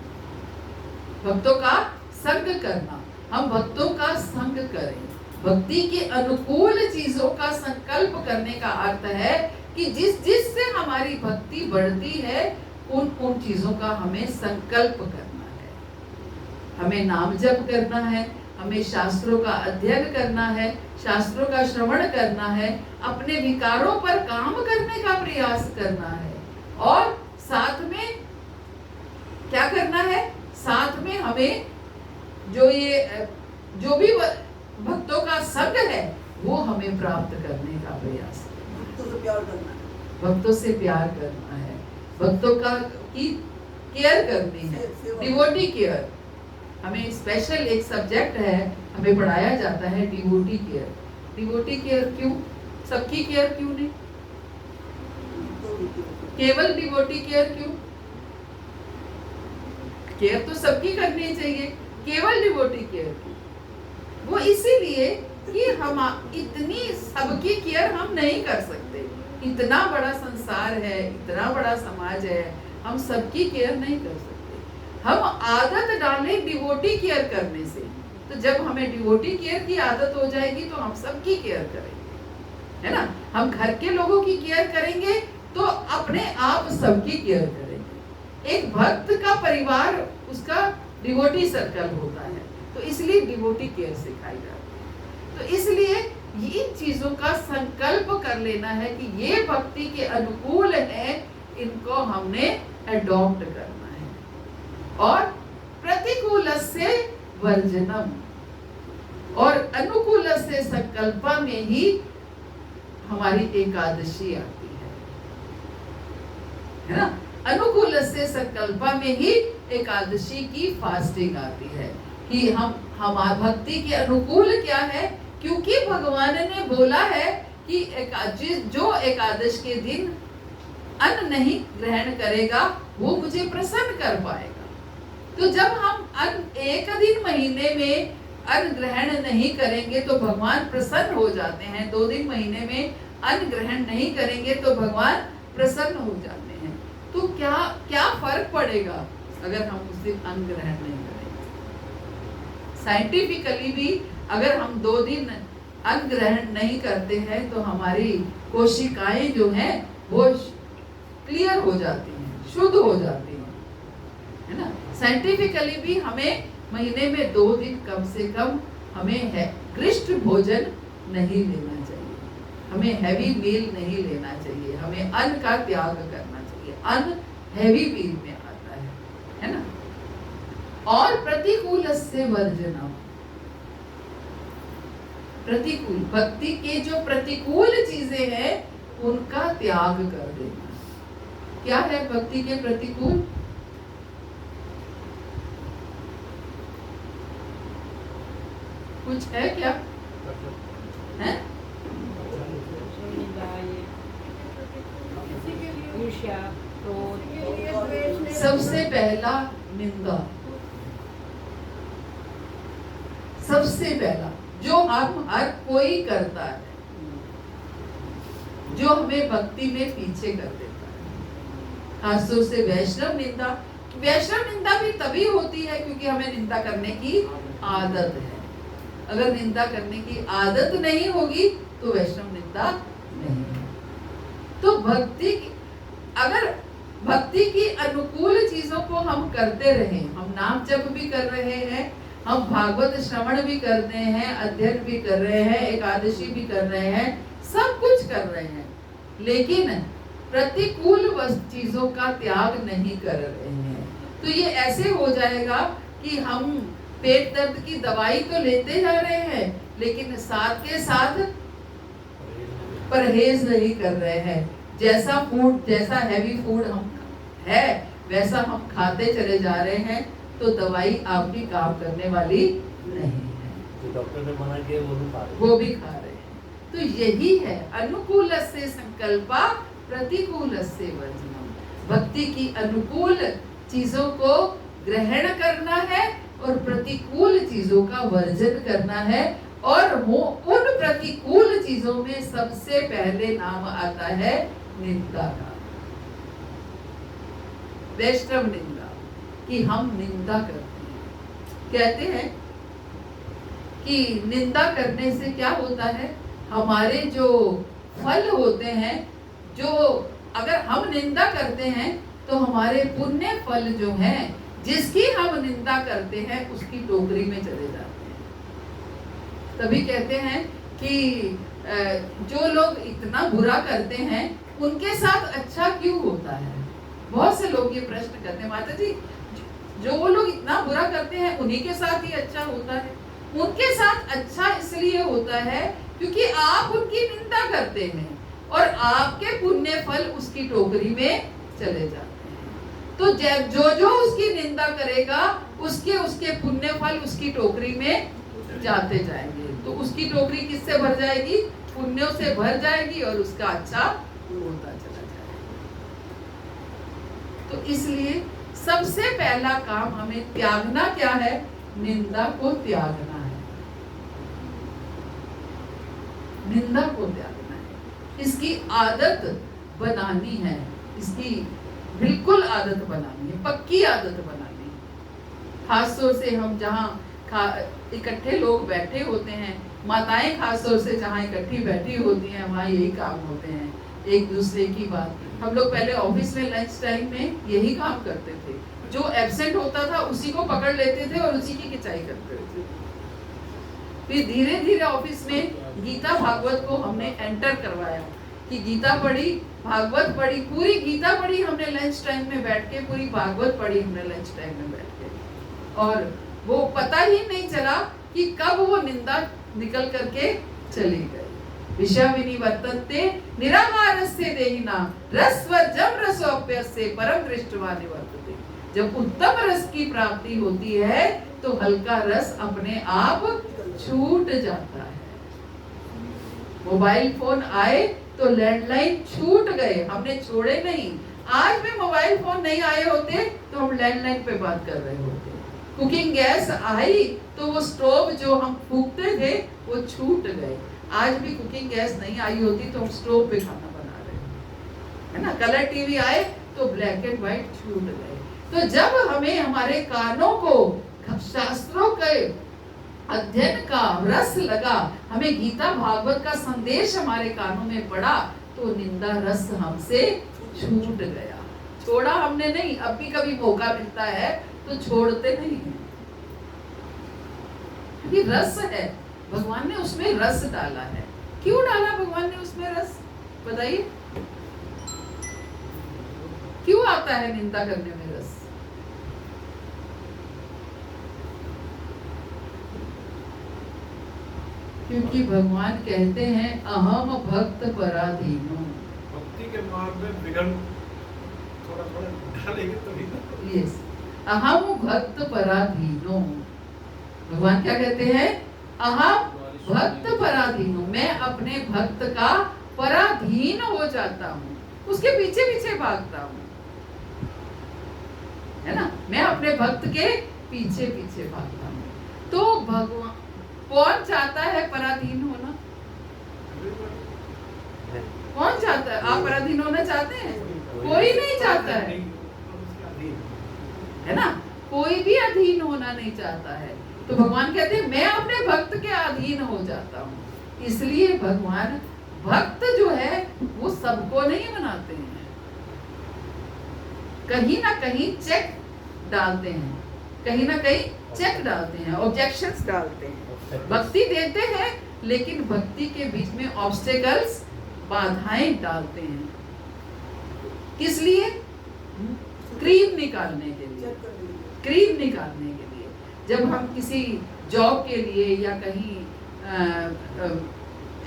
भक्तों का संग करना, हम भक्तों का संग करें। भक्ति के अनुकूल चीजों का संकल्प करने का अर्थ है कि जिससे हमारी भक्ति बढ़ती है उन चीजों का हमें संकल्प करना है। हमें नाम जप करना है, हमें शास्त्रों का अध्ययन करना है, शास्त्रों का श्रवण करना है, अपने विकारों पर काम करने का प्रयास करना है। और साथ में क्या करना है? साथ में हमें जो भी भक्तों का संग है वो हमें प्राप्त करने का प्रयास करना है। भक्तों से प्यार करना है, भक्तों से प्यार करना है, भक्तों का की केयर करनी है, डिवोटी केयर। हमें स्पेशल एक सब्जेक्ट है, हमें पढ़ाया जाता है डिवोटी केयर। डिवोटी केयर क्यों? सबकी केयर क्यों नहीं? केवल डिवोटी केयर क्यों? केयर तो सबकी करनी चाहिए, केवल डिवोटी केयर क्यों? वो इसीलिए कि हम इतनी सबकी केयर हम नहीं कर सकते। इतना बड़ा संसार है, इतना बड़ा समाज है, हम सबकी केयर नहीं कर सकते। हम आदत डालें डिवोटी केयर करने से, तो जब हमें डिवोटी केयर की आदत हो जाएगी तो हम सबकी केयर करेंगे, है ना? हम घर के लोगों की केयर करेंगे तो अपने आप सबकी केयर करेंगे। एक भक्त का परिवार उसका डिवोटी सर्कल होता है, तो इसलिए डिवोटी केयर सिखाई जाती है। तो इसलिए इन चीजों का संकल्प कर लेना है कि ये भक्ति के अनुकूल है, इनको हमने अडॉप्ट करना है। और प्रतिकूलस्य वर्जनम, और अनुकूलस्य संकल्प में ही हमारी एकादशी आती है ना? अनुकूलस्य संकल्प में ही एकादशी की फास्टिंग आती है कि हम हमारी भक्ति के अनुकूल क्या है? क्योंकि भगवान ने बोला है कि जो एकादश के दिन अन्न नहीं ग्रहण करेगा वो मुझे प्रसन्न कर पाएगा। तो जब हम एक दिन महीने में अन्न ग्रहण नहीं करेंगे तो भगवान प्रसन्न हो जाते हैं। 2 दिन महीने में अन्न ग्रहण नहीं करेंगे तो भगवान प्रसन्न हो जाते हैं। तो क्या फर्क पड़ेगा अगर हम उस दिन अन्न ग्रहण नहीं करेंगे? साइंटिफिकली भी अगर हम 2 दिन अन्न ग्रहण नहीं करते हैं तो हमारी कोशिकाएं जो हैं वो क्लियर हो जाती हैं, शुद्ध हो जाती हैं, है साइंटिफिकली भी हमें महीने में 2 दिन कम से कम हमें है ग्रिष्ट भोजन नहीं लेना चाहिए, हमें हैवी मील नहीं लेना चाहिए, हमें अन्न का त्याग करना चाहिए। अन्न हैवी मील में आता है ना। और प्रतिकूल से वर्जनम, प्रतिकूल भक्ति के जो प्रतिकूल चीजें हैं उनका त्याग कर देना। क्या है भक्ति के प्रतिकूल? कुछ है क्या? है? ईर्ष्या, क्रोध, सबसे पहला निंदा, सबसे पहला जो हम हर कोई करता है, जो हमें भक्ति में पीछे कर देता है। खासतौर से वैष्णव निंदा। वैष्णव निंदा भी तभी होती है क्योंकि हमें निंदा करने की आदत है। अगर निंदा करने की आदत नहीं होगी तो वैष्णव निंदा नहीं है। तो भक्ति, अगर भक्ति की अनुकूल चीजों को हम करते रहे, हम नाम जप भी कर रहे हैं, हम भागवत श्रवण भी कर रहे हैं, अध्ययन भी कर रहे हैं, एकादशी भी कर रहे हैं, सब कुछ कर रहे हैं, लेकिन प्रतिकूल चीजों का त्याग नहीं कर रहे हैं, तो ये ऐसे हो जाएगा कि हम पेट दर्द की दवाई तो लेते जा रहे हैं लेकिन साथ के साथ परहेज नहीं कर रहे हैं। जैसा फूड, जैसा हैवी फूड हम है वैसा हम खाते चले जा रहे हैं, तो दवाई आपकी काम करने वाली नहीं है। जो डॉक्टर ने मना किया वो भी खा रहे हैं। तो यही है अनुकूल से संकल्पा, प्रतिकूल से वर्जनम। भक्ति की अनुकूल चीजों को ग्रहण करना है और प्रतिकूल चीजों का वर्जन करना है। और वो उन प्रतिकूल चीजों में सबसे पहले नाम आता है निंदा का, वैष्णव निंदा, कि हम निंदा करते हैं। कहते हैं कि निंदा करने से क्या होता है, हमारे जो फल होते हैं, जो अगर हम निंदा करते हैं तो हमारे पुण्य फल जो हैं, जिसकी हम निंदा करते हैं उसकी टोकरी में चले जाते हैं। तभी कहते हैं कि जो लोग इतना बुरा करते हैं उनके साथ अच्छा क्यों होता है। बहुत से लोग ये प्रश्न करते हैं, माता जी जो वो लोग इतना बुरा करते हैं उन्हीं के साथ ही अच्छा होता है। उनके साथ अच्छा इसलिए होता है क्योंकि आप उनकी निंदा करते हैं और आपके पुण्य फल उसकी टोकरी में चले जाते हैं। तो जो उसकी निंदा करेगा उसके पुण्य फल उसकी टोकरी में जाते जाएंगे, तो उसकी टोकरी किससे भर जाएगी, पुण्यों से भर जाएगी और उसका अच्छा होता चला जाएगा। तो इसलिए सबसे पहला काम हमें त्यागना क्या है, निंदा को त्यागना है, निंदा को त्यागना है, इसकी आदत बनानी है, इसकी बिल्कुल आदत बनानी है, पक्की आदत बनानी है। खासतौर से हम जहाँ इकट्ठे लोग बैठे होते हैं, माताएं खासतौर से जहाँ इकट्ठी बैठी होती हैं वहाँ यही काम होते हैं, एक दूसरे की बात। हम लोग पहले ऑफिस में लंच टाइम में यही काम करते थे, जो एब्सेंट होता था उसी को पकड़ लेते थे और उसी की खिंचाई करते थे। फिर धीरे धीरे ऑफिस में गीता भागवत को हमने एंटर करवाया कि गीता पढ़ी, भागवत पढ़ी, पूरी गीता पढ़ी हमने लंच टाइम में बैठ के, पूरी भागवत पढ़ी हमने लंच टाइम में बैठ के, और वो पता ही नहीं चला कि कब वो निंदा निकल करके चली गई। विषय विनिवर्तन्ते निराहारस्य देहिना रसवर्जम रसोप्यस्य परम दृष्टवा निवर्तते। जब उत्तम रस की प्राप्ति होती है तो हल्का रस अपने आप छूट जाता है। मोबाइल फोन आए तो लैंडलाइन छूट गए, हमने छोड़े नहीं। आज भी मोबाइल फोन नहीं आए होते तो हम लैंडलाइन पे बात कर रहे होते। कुकिंग गैस आई तो वो स्टोव जो हम फूकते थे वो छूट गए। आज भी कुकिंग गैस नहीं आई होती तो हम स्टोव पे खाना बना रहे हैं, है ना। कलर टीवी आए तो ब्लैक एंड व्हाइट छूट गए। तो जब हमें हमारे कानों को शास्त्रों के अध्ययन का रस लगा, हमें गीता भागवत का संदेश हमारे कानों में पड़ा, तो निंदा रस हमसे छूट गया। छोड़ा हमने नहीं, अब भी कभी मौका मिलता है तो छोड़ते नहीं हैं। ये रस है, भगवान ने उसमें रस डाला है। क्यों डाला भगवान ने उसमें रस, बताइए? क्यों आता है निंदा करने में रस? क्योंकि भगवान कहते हैं अहम भक्त पराधीनो। भक्ति के मार्ग में विघ्न थोड़ा थोड़ा डालेंगे तभी ना। यस, अहम भक्त पराधीनो। भगवान क्या कहते हैं? अहम भक्त पराधीनो, मैं अपने भक्त का पराधीन हो जाता हूँ, उसके पीछे पीछे भागता हूँ, है ना? मैं अपने भक्त के पीछे पीछे भागता हूँ। तो भगवान कौन चाहता है पराधीन होना? कौन चाहता है? आप पराधीन होना चाहते हैं? कोई नहीं चाहता है ना? कोई भी अधीन होना नहीं चाहता है। तो भगवान कहते हैं मैं अपने भक्त के अधीन हो जाता हूँ। इसलिए भगवान भक्त जो है वो सबको नहीं बनाते हैं, कहीं ना कहीं चेक डालते हैं, कहीं ना कहीं चेक डालते हैं, ऑब्जेक्शंस डालते हैं। भक्ति देते हैं लेकिन भक्ति के बीच में ऑब्स्टेकल्स, बाधाएं डालते हैं। किस लिए? क्रीम निकालने के लिए, क्रीम निकालने के लिए। जब हम किसी जॉब के लिए या कहीं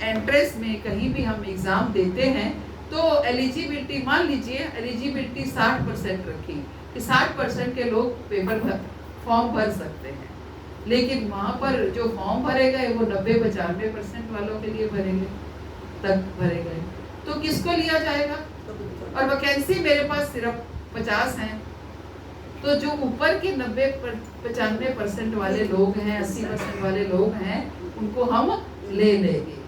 एंट्रेंस में कहीं भी हम एग्जाम देते हैं तो एलिजिबिलिटी, मान लीजिए एलिजिबिलिटी 60% रखी कि 60% के लोग पेपर फॉर्म भर सकते हैं, लेकिन वहाँ पर जो फॉर्म भरे गए वो 90-95% वालों के लिए भरेंगे, तक भरे गए, तो किसको लिया जाएगा? और वैकेंसी मेरे पास सिर्फ 50 हैं, तो जो ऊपर के 90-95% वाले लोग हैं, 80% वाले लोग हैं, उनको हम ले लेंगे।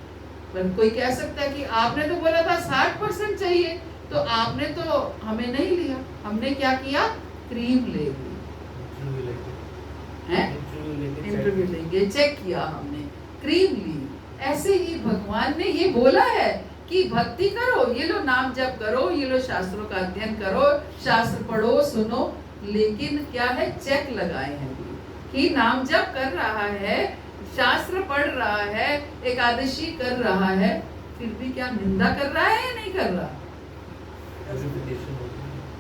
पर कोई कह सकता है कि आपने तो बोला था 60% चाहिए, तो आपने तो हमें नहीं लिया। हमने क्या किया? क्रीम ले ली, इंटरव्यू लेंगे, चेक किया हमने, क्रीम ली। ऐसे ही भगवान ने ये बोला है कि भक्ति करो, ये लो नाम जप करो, ये लो शास्त्रों का अध्ययन करो, शास्त्र पढ़ो, सुनो, लेकिन क्या है? चेक लगाए हैं कि नाम जप कर रहा है, शास्त्र पढ़ रहा है, एकादशी कर रहा है, फिर भी क्या निंदा कर रहा है या नहीं कर रहा?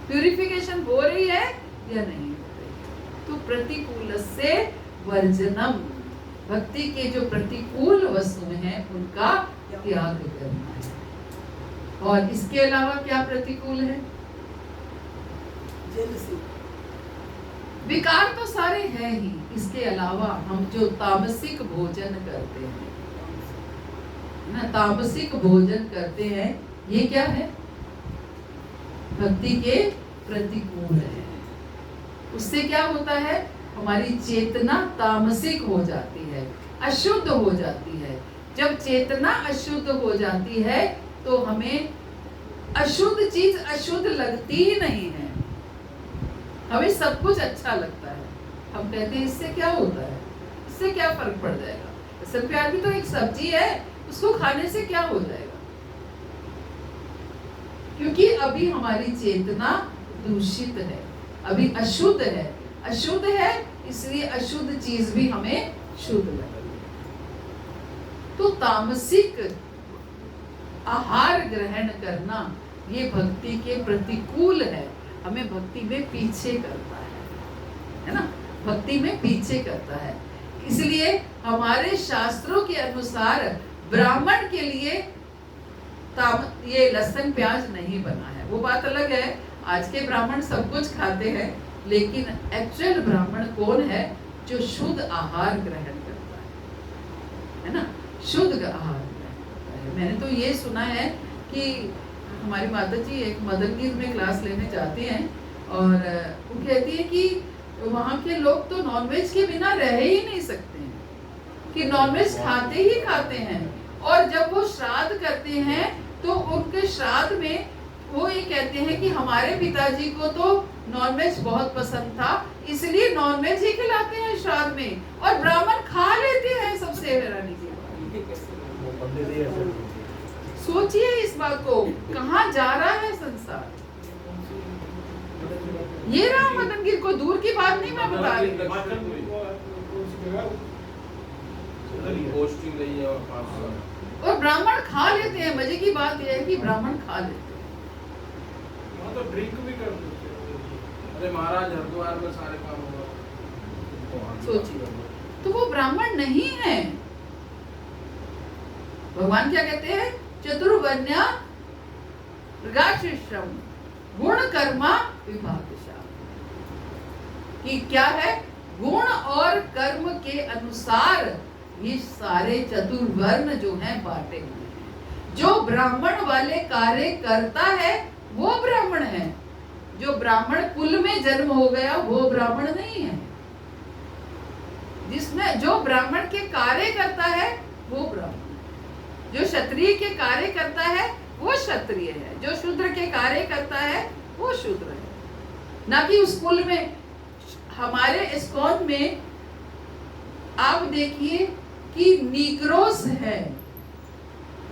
प्यूरिफिकेशन हो रही है या नहीं हो रही? तो प्रतिकूल से वर्जनम, भक्ति के जो प्रतिकूल वस्तुएं हैं उनका त्याग करना है। और इसके अलावा क्या प्रतिकूल है? विकार तो सारे हैं ही, इसके अलावा हम जो तामसिक भोजन करते हैं ना, तामसिक भोजन करते हैं, ये क्या है? भक्ति के प्रतिकूल है। उससे क्या होता है? हमारी चेतना तामसिक हो जाती है, अशुद्ध हो जाती है। जब चेतना अशुद्ध हो जाती है तो हमें अशुद्ध चीज अशुद्ध लगती ही नहीं है, हमें सब कुछ अच्छा लगता है। हम कहते हैं इससे क्या होता है, इससे क्या फर्क पड़ जाएगा, लहसुन प्याज भी तो एक सब्जी है, उसको खाने से क्या हो जाएगा? क्योंकि अभी हमारी चेतना दूषित है, अभी अशुद्ध है, अशुद्ध है, इसलिए अशुद्ध चीज भी हमें शुद्ध लगती है। तो तामसिक आहार ग्रहण करना ये भक्ति के प्रतिकूल है, हमें भक्ति में पीछे करता है ना? भक्ति में पीछे करता है। इसलिए हमारे शास्त्रों के अनुसार ब्राह्मण के लिए ये लहसुन प्याज नहीं बना है। वो बात अलग है, आज के ब्राह्मण सब कुछ खाते हैं, लेकिन एक्चुअल ब्राह्मण कौन है? जो शुद्ध आहार ग्रहण करता है ना? शुद्ध आहार ग्रहण करता है। मैंने तो ये सुना है कि हमारी माता जी एक मदनगीर में क्लास लेने जाती हैं और वो कहती है कि वहाँ के लोग तो नॉनवेज के बिना रह ही नहीं सकते हैं, कि नॉनवेज खाते ही खाते हैं। और जब वो श्राद्ध करते हैं तो उनके श्राद्ध में वो ये कहते हैं कि हमारे पिताजी को तो नॉनवेज बहुत पसंद था, इसलिए नॉनवेज ही खिलाते हैं श्राद्ध में, और ब्राह्मण खा लेते हैं। सबसे हैरानी की बात, सोचिए इस बात को, कहाँ जा रहा है संसार? ये राम मदन की कोई दूर की बात नहीं मैं बता रही। हिमाचल में कौन सी जगह उधर ही है। पोस्टिंग रही है और 5 साल। और ब्राह्मण खा लेते हैं। मजे की बात यह है कि ब्राह्मण खा लेते हैं। वहाँ तो ड्रिंक भी कर देते हैं। अरे महाराज हरिद्वार में सारे काम होगा। सोचिए, तो वो ब्राह्मण नहीं है। भगवान क्या कहते हैं? चतुर्वर्ण्य मृगाश्रम गुण कर्मा विभागशा। कि क्या है? गुण और कर्म के अनुसार ये सारे चतुर्वर्ण जो हैं बांटे हुए हैं। जो ब्राह्मण वाले कार्य करता है वो ब्राह्मण है। जो ब्राह्मण कुल में जन्म हो गया वो ब्राह्मण नहीं है। जिसमें जो ब्राह्मण के कार्य करता है वो ब्राह्मण है। जो क्षत्रिय के कार्य करता है वो क्षत्रिय है। जो शूद्र के कार्य करता है वो शूद्र है। ना कि उस कुल में। हमारे इस्कॉन में आप देखिए कि नीग्रोस है,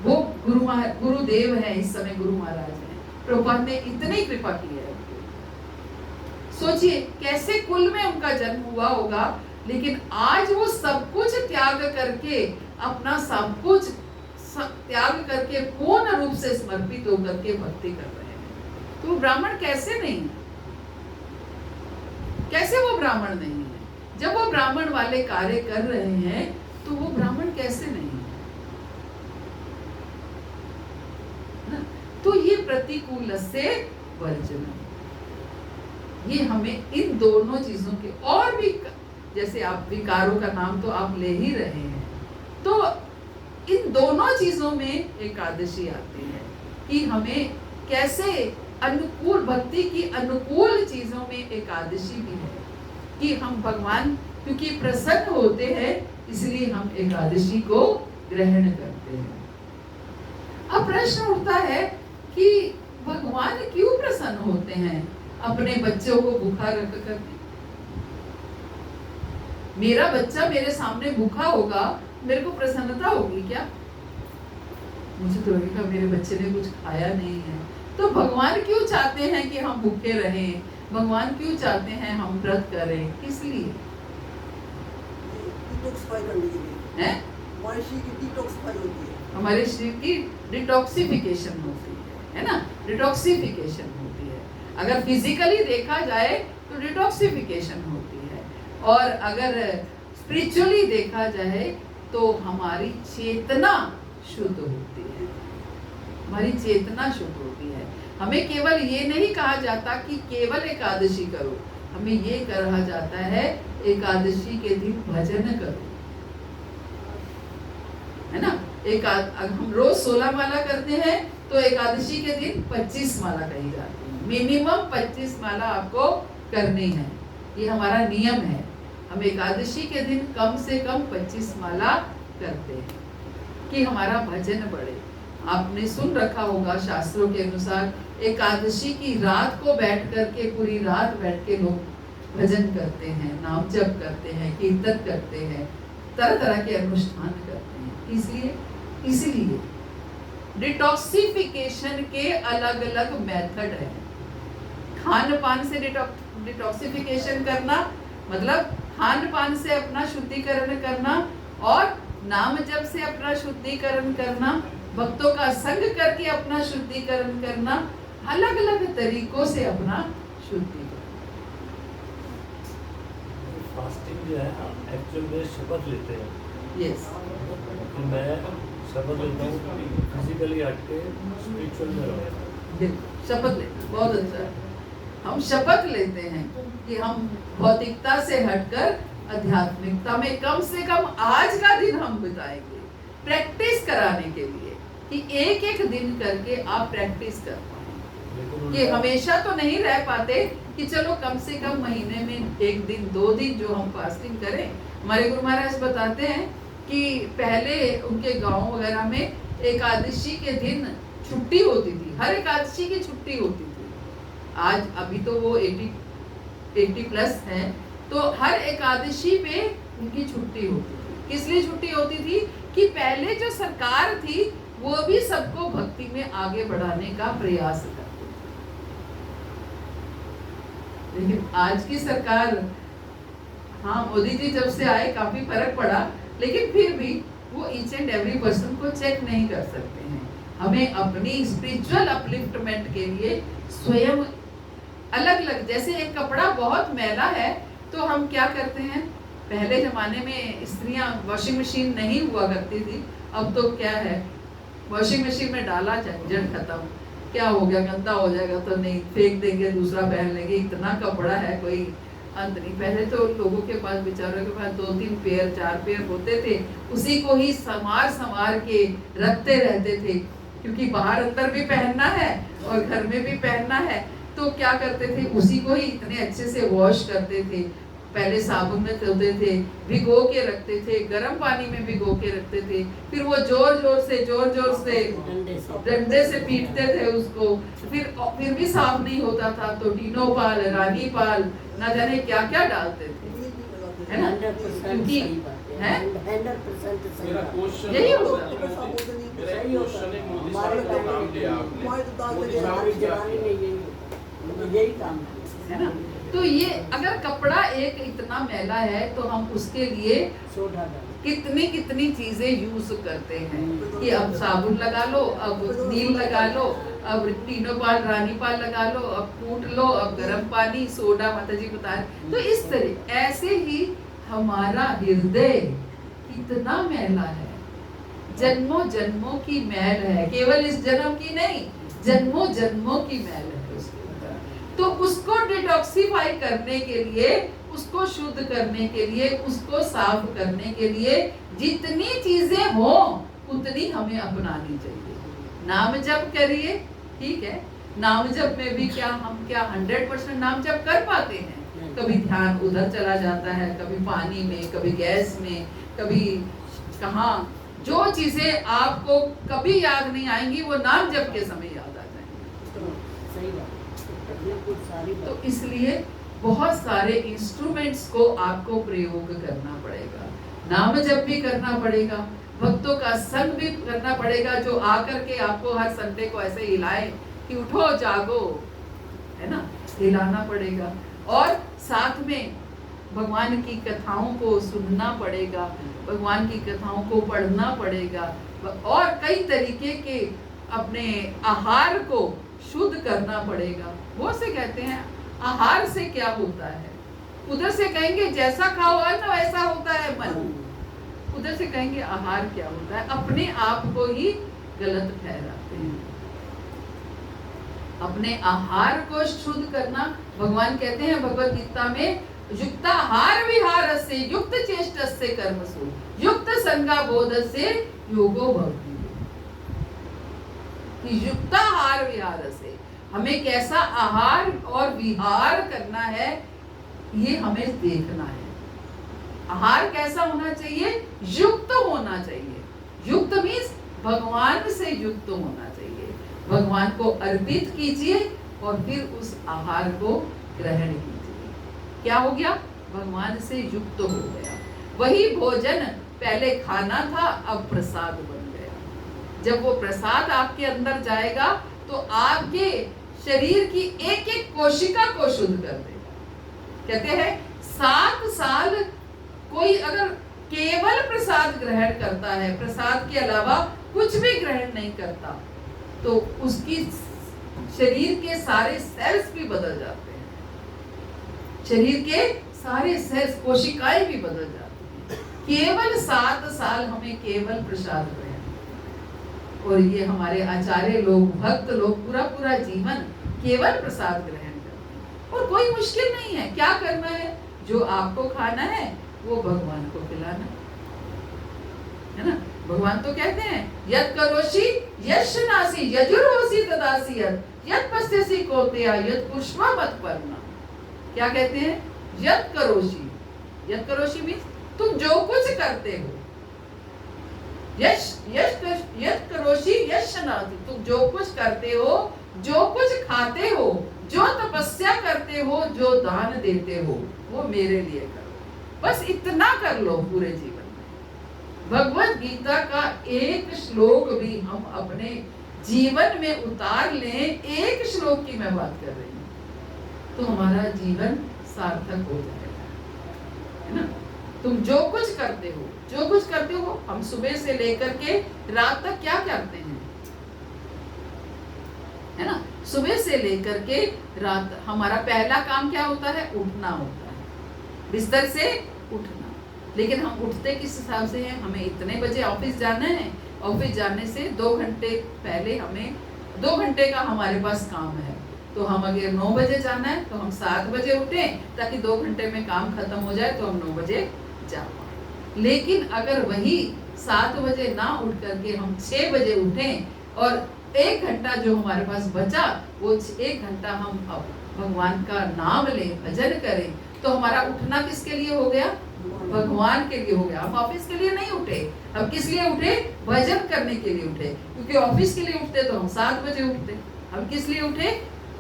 वो गुरुदेव है। इस समय गुरु महाराज है। प्रभुपाद ने इतनी कृपा की है। सोचिए कैसे कुल में उनका जन्म हुआ होगा, लेकिन आज वो सब कुछ त्याग करके, अपना सब कुछ त्याग करके पूर्ण रूप से समर्पित होकर के भक्ति कर रहे हैं। तो वो ब्राह्मण कैसे नहीं है? कैसे वो ब्राह्मण नहीं है? जब वो ब्राह्मण वाले कार्य कर रहे हैं तो वो ब्राह्मण कैसे नहीं है? ना? तो ये प्रतिकूल से वर्जन, ये हमें इन दोनों चीजों के, और भी जैसे आप विकारों का नाम तो आप ले ही रहे हैं, तो इन दोनों चीजों में एकादशी आती है कि हमें कैसे अनुकूल, भक्ति की अनुकूल चीजों में एकादशी भी है कि हम भगवान क्योंकि प्रसन्न होते हैं इसलिए हम एकादशी को ग्रहण करते हैं। अब प्रश्न उठता है कि भगवान क्यों प्रसन्न होते हैं अपने बच्चों को भूखा रख कर? मेरा बच्चा मेरे सामने भूखा होगा, मेरे को प्रसन्नता होगी क्या? मुझे तो लगेगा मेरे बच्चे ने कुछ खाया नहीं है। तो भगवान क्यों चाहते हैं कि हम भूखे रहें? भगवान क्यों चाहते हैं हम व्रत करें? इसलिए डिटॉक्सिफाई करने के लिए है, हमारे शरीर की डिटॉक्सिफाई होती है। हमारे शरीर की डिटॉक्सिफिकेशन होती है ना? डिटॉक्सिफिकेशन होती है। अगर फिजिकली देखा जाए तो डिटॉक्सिफिकेशन होती है, और अगर स्पिरिचुअली देखा जाए तो हमारी चेतना शुद्ध होती है। हमारी चेतना शुद्ध होती है। हमें केवल ये नहीं कहा जाता कि केवल एकादशी करो, हमें ये कहा जाता है एकादशी के दिन भजन करो, है ना? हम रोज 16 माला करते हैं तो एकादशी के दिन 25 माला कही जाती है। मिनिमम 25 माला आपको करनी है, ये हमारा नियम है। हम एकादशी के दिन कम से कम 25 माला करते हैं कि हमारा भजन बढ़े। आपने सुन रखा होगा शास्त्रों के अनुसार एकादशी की रात को बैठ करके, पूरी रात बैठ के लोग भजन करते हैं, नाम जप करते हैं, कीर्तन करते हैं, तरह तरह के अनुष्ठान करते हैं। इसलिए डिटॉक्सिफिकेशन के अलग अलग मेथड है। खान पान से डिटॉक्सिफिकेशन करना मतलब खान पान से अपना शुद्धिकरण करना, और नाम जप से अपना शुद्धिकरण करना, भक्तों का संग करके अपना शुद्धिकरण करना, अलग अलग तरीकों से अपना शुद्धिकरण। फास्टिंग जो है एक्चुअल में शपथ लेते हैं। यस, कि मैं शपथ लेता हूँ फिजिकली हट के स्पिरिचुअल में रहूँ। शपथ लेना बहुत अच्छा है। हम शपथ लेते हैं कि हम भौतिकता से हटकर आध्यात्मिकता में कम से कम आज का दिन हम बिताएंगे, प्रैक्टिस कराने के लिए कि एक एक दिन करके आप प्रैक्टिस कर पाए। कि हमेशा तो नहीं रह पाते कि चलो कम से कम महीने में 1 दिन 2 दिन जो हम फास्टिंग करें। हमारे गुरु महाराज बताते हैं कि पहले उनके गांव वगैरह में एकादशी के दिन छुट्टी होती थी, हर एकादशी की छुट्टी होती थी। आज अभी तो वो 80 प्लस है, तो हर एकादशी पे उनकी छुट्टी होती थी। किस लिए छुट्टी होती थी? कि पहले जो सरकार थी वो भी सबको भक्ति में आगे बढ़ाने का प्रयास करती थी। लेकिन आज की सरकार, हाँ मोदी जी जब से आए काफी फर्क पड़ा, लेकिन फिर भी वो ईच एंड एवरी पर्सन को चेक नहीं कर सकते हैं। हमें अपनी स्पिरिचुअल अपलिफ्टमेंट के लिए स्वयं अलग अलग, जैसे एक कपड़ा बहुत मैला है तो हम क्या करते हैं, पहले जमाने में स्त्रियां वॉशिंग मशीन नहीं हुआ करती थी, अब तो क्या है वॉशिंग मशीन में डाला झंझट खत्म, क्या हो गया गंदा हो जाएगा तो नहीं फेंक देंगे दूसरा पहन लेंगे, इतना कपड़ा है कोई अंत नहीं। पहले तो लोगों के पास बेचारों के पास 2-3 पेयर 4 पेयर होते थे, उसी को ही संवार के रखते रहते थे, क्योंकि बाहर अंदर भी पहनना है और घर में भी पहनना है। तो क्या करते थे, उसी को ही इतने अच्छे से वॉश करते थे, पहले साबुन में धोते थे, भिगो के रखते थे, गर्म पानी में भिगो के रखते थे, फिर वो जोर जोर से डंडे से पीटते थे उसको, फिर भी साफ नहीं होता था तो डिनोपाल, रानी पाल, ना जाने क्या क्या डालते थे, है ना, क्योंकि है मेरा क्वेश्चन यही होता है। मेरा एक क्वेश्चन है, मोदी साहब का नाम लिया आपने, मोदी साहब की क्या यही काम है ना। तो ये अगर कपड़ा एक इतना मैला है तो हम उसके लिए सोडा कितनी कितनी चीजें यूज करते हैं कि अब साबुन लगा लो, अब नीम लगा लो, अब टीनोपाल रानीपाल लगा लो, अब कूट लो, अब गर्म पानी सोडा, माता जी बता रहे। तो इस तरह ऐसे ही हमारा हृदय कितना मैला है, जन्मों जन्मों की मैल है, केवल इस जन्म की नहीं, जन्मों जन्मों की मैल है उसके अंदर। तो उसको डिटॉक्सिफाई करने के लिए, उसको शुद्ध करने के लिए, उसको साफ करने के लिए जितनी चीजें हो उतनी हमें अपनानी चाहिए। नाम जप करिए, ठीक है, नाम जप में भी क्या हम 100% नाम जप कर पाते हैं? कभी ध्यान उधर चला जाता है, कभी पानी में, कभी गैस में, कभी कहाँ, जो चीजें आपको कभी याद नहीं आएंगी वो नाम जप के समय याद आ जाएंगी। सही बात। तो इसलिए बहुत सारे इंस्ट्रूमेंट्स को आपको प्रयोग करना पड़ेगा, नाम जप भी करना पड़ेगा, भक्तों का संग भी करना पड़ेगा, जो आकर के आपको हर संडे को ऐसे हिलाए कि उठो जागो, है ना, हिलाना पड़ेगा। और साथ में भगवान की कथाओं को सुनना पड़ेगा, भगवान की कथाओं को पढ़ना पड़ेगा, और कई तरीके के अपने आहार को शुद्ध करना पड़ेगा। वो से कहते हैं आहार से क्या होता है, उधर से कहेंगे जैसा खाओ अन्न वैसा होता है मन, उधर से कहेंगे आहार क्या होता है, अपने आप को ही गलत ठहराते हैं। अपने आहार को शुद्ध करना, भगवान कहते हैं भगवत गीता में, युक्ताहार विहारस्य युक्त चेष्टस्य कर्मसु युक्त संगा बोधस्य योगो भवति। युक्ताहार विहारस्य, हमें कैसा आहार और विहार करना है ये हमें देखना है। आहार कैसा होना चाहिए? युक्त होना चाहिए। युक्त मीन्स भगवान से युक्त होना चाहिए। भगवान को अर्पित कीजिए और फिर उस आहार को ग्रहण कीजिए। क्या हो गया? भगवान से युक्त हो गया। वही भोजन पहले खाना था, अब प्रसाद बन गया। जब वो प्रसाद आपके अंदर जाएगा तो आपके शरीर की एक एक कोशिका को शुद्ध कर देगा। कहते हैं 7 साल कोई अगर केवल प्रसाद ग्रहण करता है, प्रसाद के अलावा कुछ भी ग्रहण नहीं करता, तो उसकी शरीर के सारे सेल्स भी बदल जाते हैं। शरीर के सारे सेल्स, कोशिकाएं भी बदल जाती हैं। केवल 7 साल हमें केवल प्रसाद ग्रहण, और ये हमारे आचार्य लोग, भक्त लोग पूरा जीवन केवल प्रसाद ग्रहण करते हैं। और कोई मुश्किल नहीं है। क्या करना है? जो आपको खाना है वो भगवान को खिलाना है ना। भगवान तो कहते हैं यत् करोषि यशनासि यजुर्होसि तदासि यत् पश्यसि कौन्तेय यत् पुष्पा मत्पर्णा। क्या कहते हैं? यत् करोषि, यत् करोषि मीन्स तुम जो कुछ करते हो, यत् करोषि यशनासि, तुम जो कुछ करते हो, जो कुछ खाते हो, जो तपस्या करते हो, जो दान देते हो, वो मेरे लिए करो। बस इतना कर लो पूरे जीवन में। भगवत गीता का एक श्लोक भी हम अपने जीवन में उतार लें, एक श्लोक की मैं बात कर रही हूँ, तो हमारा जीवन सार्थक हो जाएगा, है ना। तुम जो कुछ करते हो, हम सुबह से लेकर के रात तक क्या करते हैं, है ना। सुबह से लेकर के रात तक हमारा पहला काम क्या होता है, उठना होता है, बिस्तर से उठना। लेकिन हम उठते किस हिसाब से हैं, हमें इतने बजे ऑफिस जाना है, ऑफिस जाने से 2 घंटे पहले हमें 2 घंटे का हमारे पास काम है, तो हम अगर 9 बजे जाना है तो हम 7 बजे उठें ताकि 2 घंटे में काम खत्म हो जाए, तो हम 9 बजे जा पाए। लेकिन अगर वही 7 बजे ना उठ करके हम 6 बजे उठें और 1 घंटा जो हमारे पास बचा वो 1 घंटा हम अब भगवान का नाम लें, भजन करें, तो हमारा उठना किसके लिए हो गया, भगवान के लिए हो गया। हम ऑफिस के लिए नहीं उठे, हम किस लिए उठे, भजन करने के लिए उठे। क्योंकि ऑफिस के लिए उठते तो हम 7 बजे उठते, हम किस लिए उठे,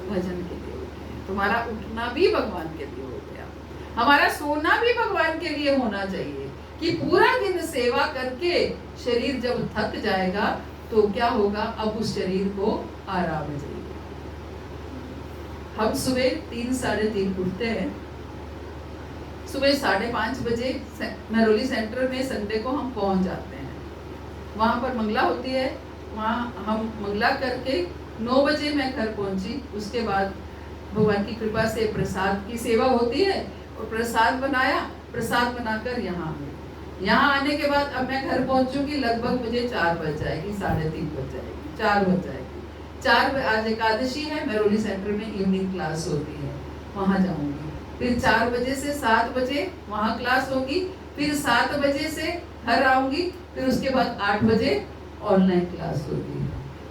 भजन के लिए उठे। तुम्हारा उठना भी भगवान के लिए हो गया, हमारा सोना भी भगवान के लिए होना चाहिए कि पूरा दिन सेवा करके शरीर जब थक जाएगा तो क्या होगा, अब उस शरीर को आराम चाहिए। हम सुबह 3 साढ़े 3 उठते हैं, सुबह 5:30 बजे महरौली सेंटर में संडे को हम पहुंच जाते हैं। वहाँ पर मंगला होती है, वहाँ हम मंगला करके 9 बजे मैं घर पहुंची। उसके बाद भगवान की कृपा से प्रसाद की सेवा होती है और प्रसाद बनाया, प्रसाद बनाकर यहाँ आने के बाद अब मैं घर पहुंचूंगी लगभग मुझे 4 बज जाएगी, 3:30 बज जाएगी, 4 बज जाएगी। 4 आज एकादशी है, महरौली सेंटर में इवनिंग क्लास होती है, वहाँ जाऊंगी। फिर 4 बजे से 7 बजे वहाँ क्लास होगी, फिर 7 बजे से घर आऊंगी, फिर उसके बाद 8 बजे ऑनलाइन क्लास होगी।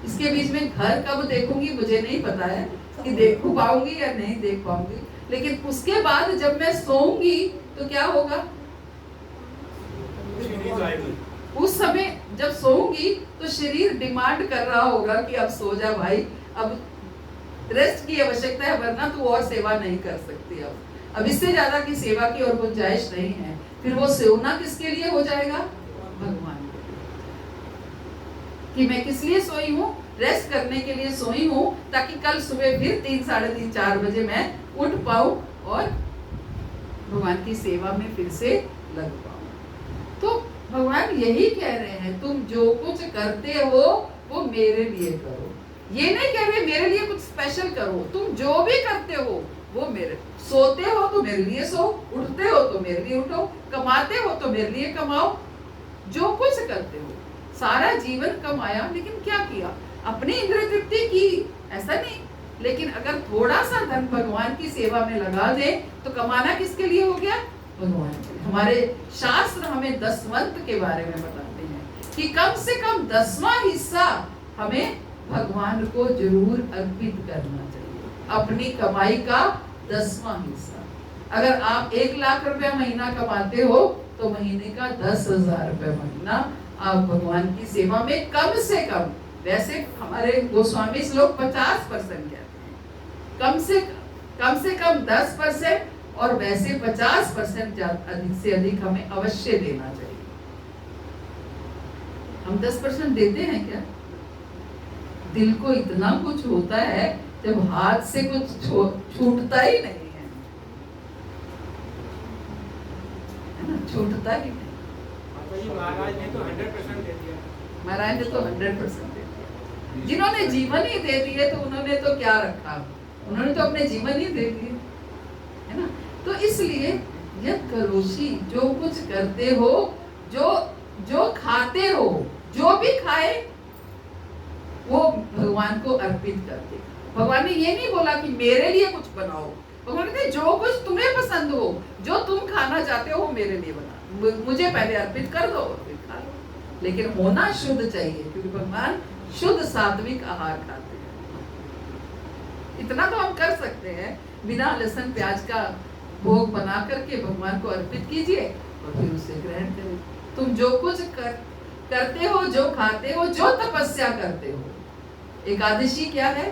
इसके बीच में घर कब देखूंगी मुझे नहीं पता है कि देख पाऊंगी या नहीं देख पाऊंगी, लेकिन उसके बाद जब मैं सोऊंगी तो क्या होगा, उस समय जब सोऊंगी तो शरीर डिमांड कर रहा होगा कि अब सो जा भाई, अब रेस्ट की आवश्यकता है, वरना तू और सेवा नहीं कर सकती। अब इससे ज्यादा की सेवा की और गुंजाइश नहीं है। फिर वो सोना किसके लिए हो जाएगा, भगवान के लिए। कि मैं किस लिए सोई हूँ, रेस्ट करने के लिए सोई हूँ, ताकि कल सुबह फिर 3 साढ़े 3 4 बजे मैं उठ पाऊं और भगवान की सेवा में फिर से लग पाऊं। तो भगवान यही कह रहे हैं, तुम जो कुछ करते हो वो मेरे लिए करो। ये नहीं कह रहे मेरे लिए कुछ स्पेशल करो, तुम जो भी करते हो वो मेरे, सोते हो तो मेरे लिए सो, उठते हो तो मेरे लिए उठो, कमाते हो तो मेरे लिए कमाओ। जो कुछ करते हो, सारा जीवन कमाया लेकिन क्या किया, अपनी इंद्रिय तृप्ति की, ऐसा नहीं। लेकिन अगर थोड़ा सा धन भगवान की सेवा में लगा दे तो कमाना किसके लिए हो गया, भगवान के लिए। हमारे शास्त्र हमें दसवंत के बारे में बताते हैं कि कम से कम 10वां हिस्सा हमें भगवान को जरूर अर्पित करना चाहिए, अपनी कमाई का 10वां हिस्सा। अगर आप 1 लाख रुपया महीना कमाते हो तो महीने का 10,000 रुपया महीना आप भगवान की सेवा में कम से कम, वैसे हमारे गोस्वामी लोग 50% कहते हैं, कम से कम 10% और वैसे 50% अधिक से अधिक हमें अवश्य देना चाहिए। हम 10% देते हैं क्या? दिल को इतना कुछ होता है जब हाथ से कुछ छूटता ही नहीं है ना, छूटता ही नहीं। महाराज ने तो 100% दे दिया, महाराज ने तो 100% दे दिया। जिन्होंने जीवन ही दे दिए तो उन्होंने तो क्या रखा, उन्होंने तो अपने जीवन ही दे दिए, है ना। तो इसलिए यद करोषि, जो कुछ करते हो, जो खाते हो, जो भी खाए वो भगवान को अर्पित करते। भगवान ने ये नहीं बोला कि मेरे लिए कुछ बनाओ, भगवान कहते जो कुछ तुम्हें पसंद हो, जो तुम खाना चाहते हो मेरे लिए बना, मुझे पहले अर्पित कर दो फिर खा लो। लेकिन होना शुद्ध चाहिए, क्योंकि भगवान शुद्ध सात्विक आहार खाते हैं। इतना तो हम कर सकते हैं, बिना लहसुन प्याज का भोग बना करके भगवान को अर्पित कीजिए और फिर उसे ग्रहण करें। तुम जो कुछ करते हो, जो खाते हो, जो तपस्या करते हो। एकादशी क्या है?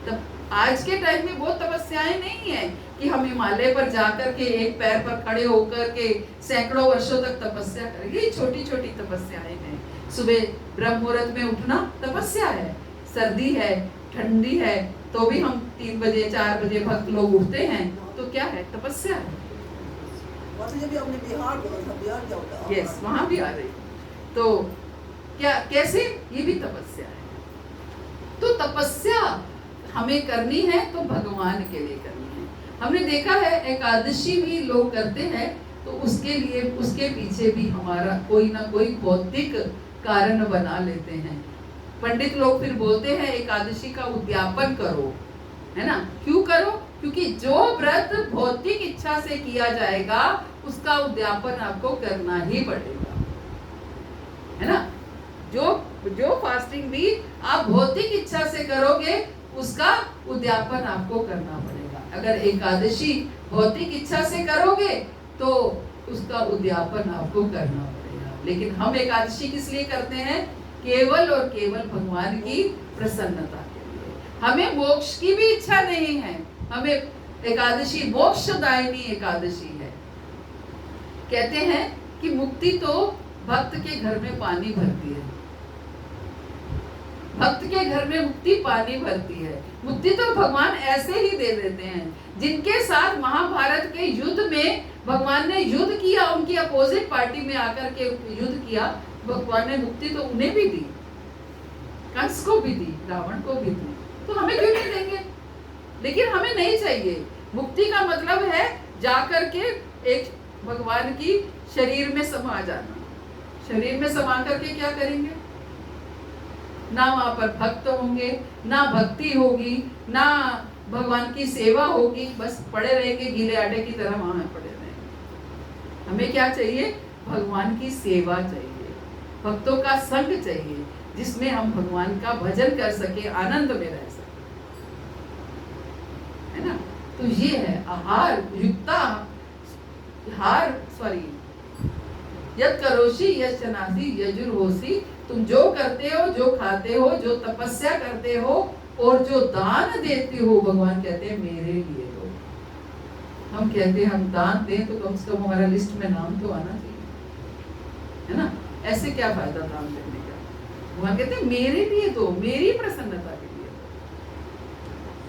तब आज के टाइम में वो तपस्याएं नहीं है कि हम हिमालय पर जाकर के एक पैर पर खड़े होकर के सैकड़ों वर्षों तक तपस्या करें। ये छोटी छोटी तपस्याएं हैं। सुबह ब्रह्म मुहूर्त में उठना तपस्या है, सर्दी है, ठंडी है, तो भी हम 3 बजे 4 बजे भक्त लोग उठते हैं, तो क्या है? तपस्या है। माता जी अभी आपने बिहार बोला था, बिहार क्या होता है? यस, वहां भी आ रही। तो क्या, कैसे? ये भी तपस्या है। तो तपस्या हमें करनी है तो भगवान के लिए करनी है। हमने देखा है एकादशी भी लोग करते हैं, तो उसके लिए उसके पीछे भी हमारा कोई ना कोई भौतिक कारण बना लेते हैं। पंडित लोग फिर बोलते हैं एकादशी का उद्यापन करो, है ना? क्यों करो? क्योंकि जो व्रत भौतिक इच्छा से किया जाएगा उसका उद्यापन आपको करना ही पड़ेगा, है ना? जो फास्टिंग भी आप भौतिक इच्छा से करोगे उसका उद्यापन आपको करना पड़ेगा। अगर एकादशी भौतिक इच्छा से करोगे तो उसका उद्यापन आपको करना पड़ेगा। लेकिन हम एकादशी किस लिए करते हैं? केवल और केवल भगवान की प्रसन्नता के लिए। हमें मोक्ष की भी इच्छा नहीं है। हमें एकादशी मोक्षदायिनी एकादशी है। कहते हैं कि मुक्ति तो भक्त के घर में पानी भरती है। भक्त के घर में मुक्ति पानी भरती है। मुक्ति तो भगवान ऐसे ही दे देते हैं। जिनके साथ महाभारत के युद्ध में भगवान ने युद्ध किया, उनकी अपोजिट पार्टी में आकर के युद्ध किया, भगवान ने मुक्ति तो उन्हें भी दी, कंस को भी दी, रावण को भी दी। तो हमें क्यों नहीं देंगे? लेकिन हमें नहीं चाहिए। मुक्ति का मतलब है जाकर के एक भगवान की शरीर में समा जाना। शरीर में समा करके क्या करेंगे? ना वहां पर भक्त होंगे, ना भक्ति होगी, ना भगवान की सेवा होगी, बस पड़े रहेंगे गीले आटे की तरह वहां पड़े रहेंगे। हमें क्या चाहिए? भगवान की सेवा चाहिए, भक्तों का संग चाहिए, जिसमें हम भगवान का भजन कर सके, आनंद में रह सके, है ना? तो ये है आहार यद करोषि यद शनासी यजुर्होषि। तुम जो करते हो, जो खाते हो, जो तपस्या करते हो और जो दान देते हो, भगवान कहते हैं मेरे लिए दो। हम कहते हैं हम दान दें तो कम से कम हमारा लिस्ट में नाम तो आना चाहिए, है ना? ऐसे क्या फायदा दान देने का? भगवान कहते हैं मेरे लिए दो, मेरी प्रसन्नता के लिए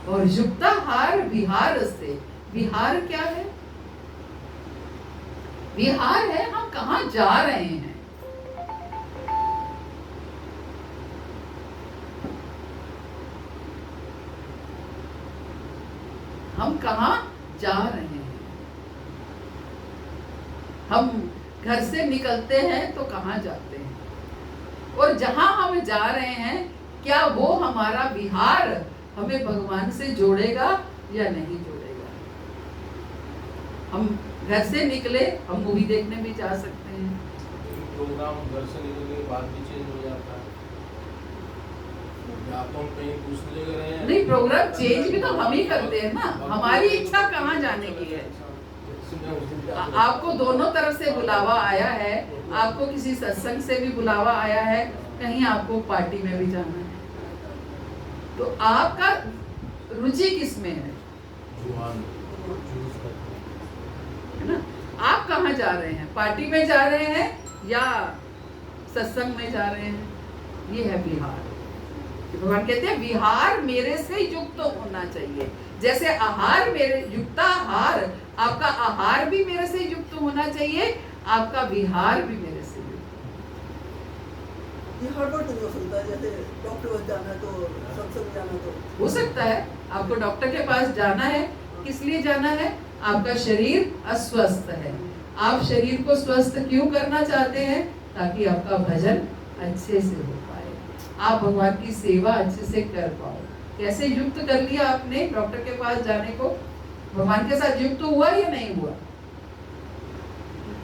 दो। और युक्ताहार विहार से, विहार क्या है? विहार है हम कहाँ जा रहे हैं। हम कहाँ जा रहे हैं? हम घर से निकलते हैं तो कहाँ जाते हैं? और जहां हम जा रहे हैं क्या वो हमारा विहार हमें भगवान से जोड़ेगा या नहीं जोड़ेगा? हम घर से निकले, हम मूवी देखने भी जा सकते हैं, प्रोग्राम घर से निकलने के बाद भी चेंज हो जाता है। आप हम कहीं दूसरी जगह रहे हैं, नहीं, प्रोग्राम चेंज भी तो हम ही करते हैं ना। हमारी इच्छा कहाँ जाने की है? आपको दोनों तरफ से बुलावा आया है, आपको किसी सत्संग से भी बुलावा आया है, कहीं आपको पार्टी में भी जाना है, तो आपका रुचि किस में है? है ना? आप कहाँ जा रहे हैं? पार्टी में जा रहे हैं या सत्संग में जा रहे हैं? ये है विहार। भगवान कहते हैं विहार मेरे से युक्त होना चाहिए। जैसे आहार मेरे युक्ताहार, आपका आहार भी मेरे से युक्त होना चाहिए, आपका विहार भी मेरे से युक्त। ये हर बार तो सुनता है, जैसे डॉक्टर के पास जाना है तो सत्संग जाना तो हो सकता है आपको डॉक्टर के पास जाना है। किस लिए जाना है? आपका शरीर अस्वस्थ है। आप शरीर को स्वस्थ क्यों करना चाहते हैं? ताकि आपका भजन अच्छे से हो पाए, आप भगवान की सेवा अच्छे से कर पाओ। कैसे युक्त कर लिया आपने डॉक्टर के पास जाने को? भगवान के साथ युक्त हुआ या नहीं हुआ?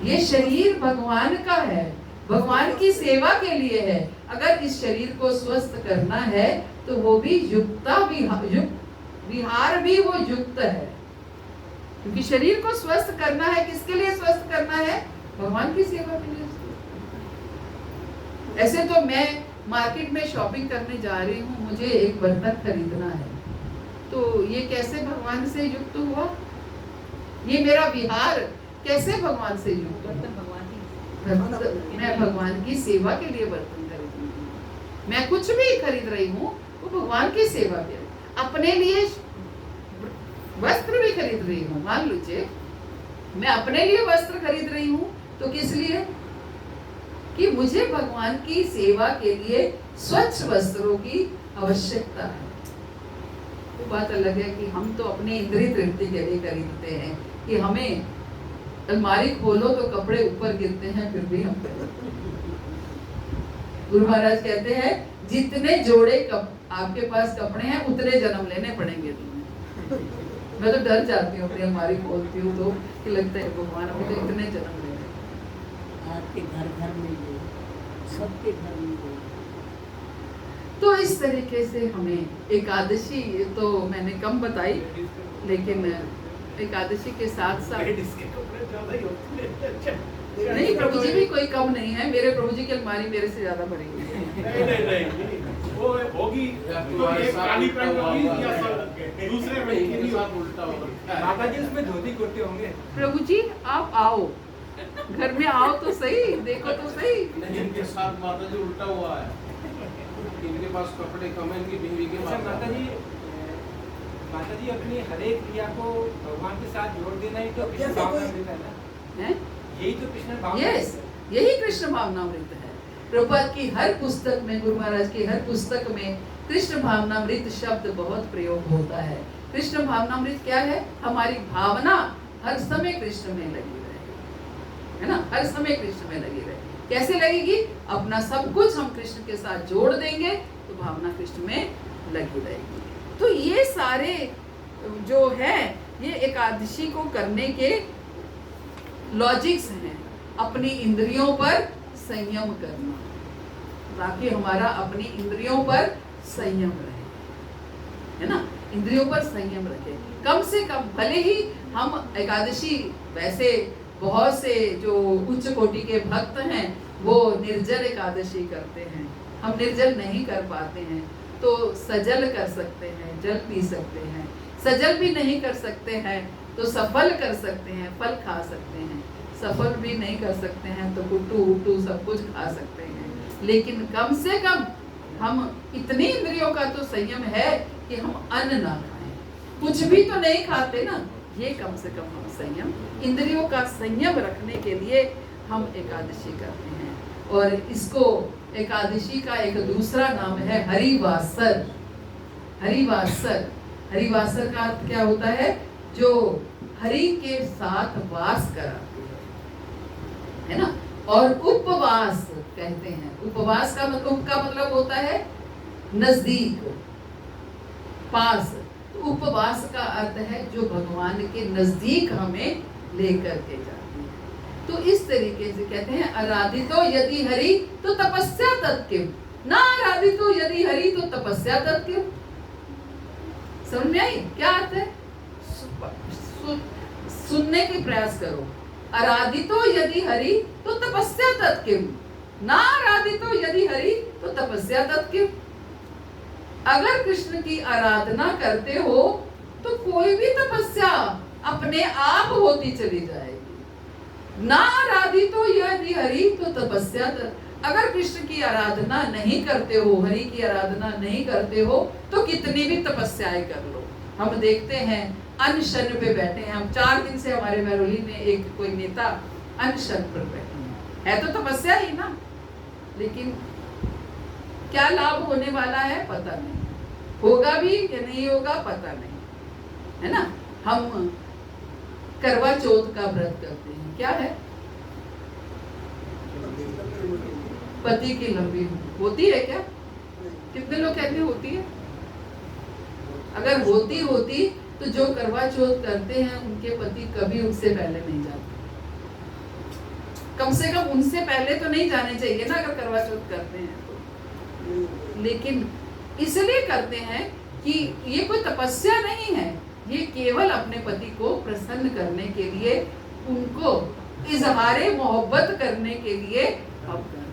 ये शरीर भगवान का है, भगवान की सेवा के लिए है। अगर इस शरीर को स्वस्थ करना है तो वो भी विहार भी वो युक्त है, क्योंकि शरीर को स्वस्थ करना है। किसके लिए स्वस्थ करना है? भगवान की सेवा के लिए। ऐसे तो मैं मार्केट में शॉपिंग करने जा रही हूँ, मुझे एक बर्तन खरीदना है, तो ये कैसे भगवान से युक्त हुआ? ये मेरा विहार कैसे भगवान से युक्त? बर्तन भगवान की, मैं भगवान की सेवा के लिए बर्तन खरीद रही हूँ। मैं कुछ भी खरीद रही हूँ वो भगवान की सेवा के लिए। अपने लिए वस्त्र भी खरीद रही हूँ, मान लीजिए मैं अपने लिए वस्त्र खरीद रही हूँ, तो किस लिए? कि मुझे भगवान की सेवा के लिए स्वच्छ वस्त्रों की आवश्यकता है। वो बात अलग है कि हम तो अपने इंद्रिय तृप्ति के लिए खरीदते हैं कि हमें अलमारी खोलो तो कपड़े ऊपर गिरते हैं, फिर भी हम गुरु महाराज कहते हैं जितने जोड़े आपके पास कपड़े हैं उतने जन्म लेने पड़ेंगे तुम्हें। मैं तो डर जाती हूँ अपनी अलमारी खोलती हूँ तो कि लगता है भगवान अभी तो इतने जन्म ले रहे। आपके घर घर में ये, सबके घर में ये। तो इस तरीके से हमें एकादशी तो मैंने कम बताई, लेकिन एकादशी के साथ साथ इसके कपड़े ज्यादा ही होते हैं। नहीं, प्रभु जी भी कोई कम नहीं है। मेरे प्रभु जी की अलमारी मेरे से ज्यादा भरी हुई है। नहीं, वो होगी तो एक काली पैंट होगी या दूसरे रंग की साथ उल्टा होगा। माता जी उसमें धोती कुर्ते होंगे। प्रभु जी आप आओ, घर में आओ तो सही, देखो तो सही। नहीं, इनके साथ माता जी उल्टा हुआ है, इनके पास कपड़े कम है, इनकी बीवी के अच्छा माता जी अपनी हर एक क्रिया को भगवान के साथ जोड़ देना ही तो कृष्ण भावनामृत है ना? हैं? यही तो कृष्ण भावना। यस, यही कृष्ण भावनामृत है। प्रभुपाद की हर पुस्तक में, गुरु महाराज की हर पुस्तक में कृष्ण भावनामृत शब्द बहुत प्रयोग होता है। कृष्ण भावनामृत क्या है? हमारी भावना हर समय कृष्ण में लगी रहे, है ना? हर समय कृष्ण में लगी रहे। कैसे लगेगी? अपना सब कुछ हम कृष्ण के साथ जोड़ देंगे तो भावना कृष्ण में लगी रहेगी। तो ये सारे जो है ये एकादशी को करने के लॉजिक्स हैं। अपनी इंद्रियों पर संयम करना, ताकि हमारा अपनी इंद्रियों पर संयम रहे, है ना? इंद्रियों पर संयम रखे। कम से कम, भले ही हम एकादशी, वैसे बहुत से जो उच्च कोटि के भक्त हैं वो निर्जल एकादशी करते हैं, हम निर्जल नहीं कर पाते हैं तो सजल कर सकते हैं, जल पी सकते हैं। सजल भी नहीं कर सकते हैं तो सफल कर सकते हैं, फल खा सकते हैं। सफल भी नहीं कर सकते हैं तो गुट्टू उट्टू सब कुछ खा सकते हैं। लेकिन कम से कम हम इतनी इंद्रियों का तो संयम है कि हम अन्न ना खाएं, कुछ भी तो नहीं खाते ना, ये कम से कम हम संयम, इंद्रियों का संयम रखने के लिए हम एकादशी करते हैं। और इसको एकादशी का एक दूसरा नाम है हरिवासर। हरिवासर, हरिवासर का अर्थ क्या होता है? जो हरि के साथ वास कराते है ना? और उपवास कहते हैं। उपवास का मतलब होता है नजदीक, पास। तो उपवास का अर्थ है जो भगवान के नजदीक हमें लेकर के जाती है। तो इस तरीके से कहते हैं आराधितो यदि हरि तो तपस्या तत्किम, ना आराधितो यदि हरि तो तपस्या तत्किम। समझ में आई क्या अर्थ है? सुनने के प्रयास करो। आराधितो यदि हरि तो तपस्या तत्किम, ना आराधितो यदि हरि तो तपस्या तत्किम। अगर कृष्ण की आराधना करते हो तो कोई भी तपस्या अपने आप होती चली जाएगी। ना आराधितो यदि हरि तो तपस्या अगर कृष्ण की आराधना नहीं करते हो, हरि की आराधना नहीं करते हो तो कितनी भी तपस्याएं कर लो। हम देखते हैं अनशन पे बैठे हैं, हम 4 दिन से हमारे महरौली में एक कोई नेता अनशन पर बैठे हैं, है तो तपस्या ही ना। लेकिन क्या लाभ होने वाला है पता नहीं, होगा भी कि नहीं होगा पता नहीं, है ना? हम करवा चौथ का व्रत करते हैं, क्या है? पति की लंबी होती है क्या? कितने लोग कहते हैं होती है? अगर होती तो जो करवा चौथ करते हैं उनके पति कभी उनसे पहले नहीं जाते। कम से कम उनसे पहले तो नहीं जाने चाहिए ना, अगर करवा चौथ करते हैं तो। लेकिन इसलिए करते हैं कि ये कोई तपस्या नहीं है, ये केवल अपने पति को प्रसन्न करने के लिए, उनको इजहारे मोहब्बत करने के लिए हम करते हैं।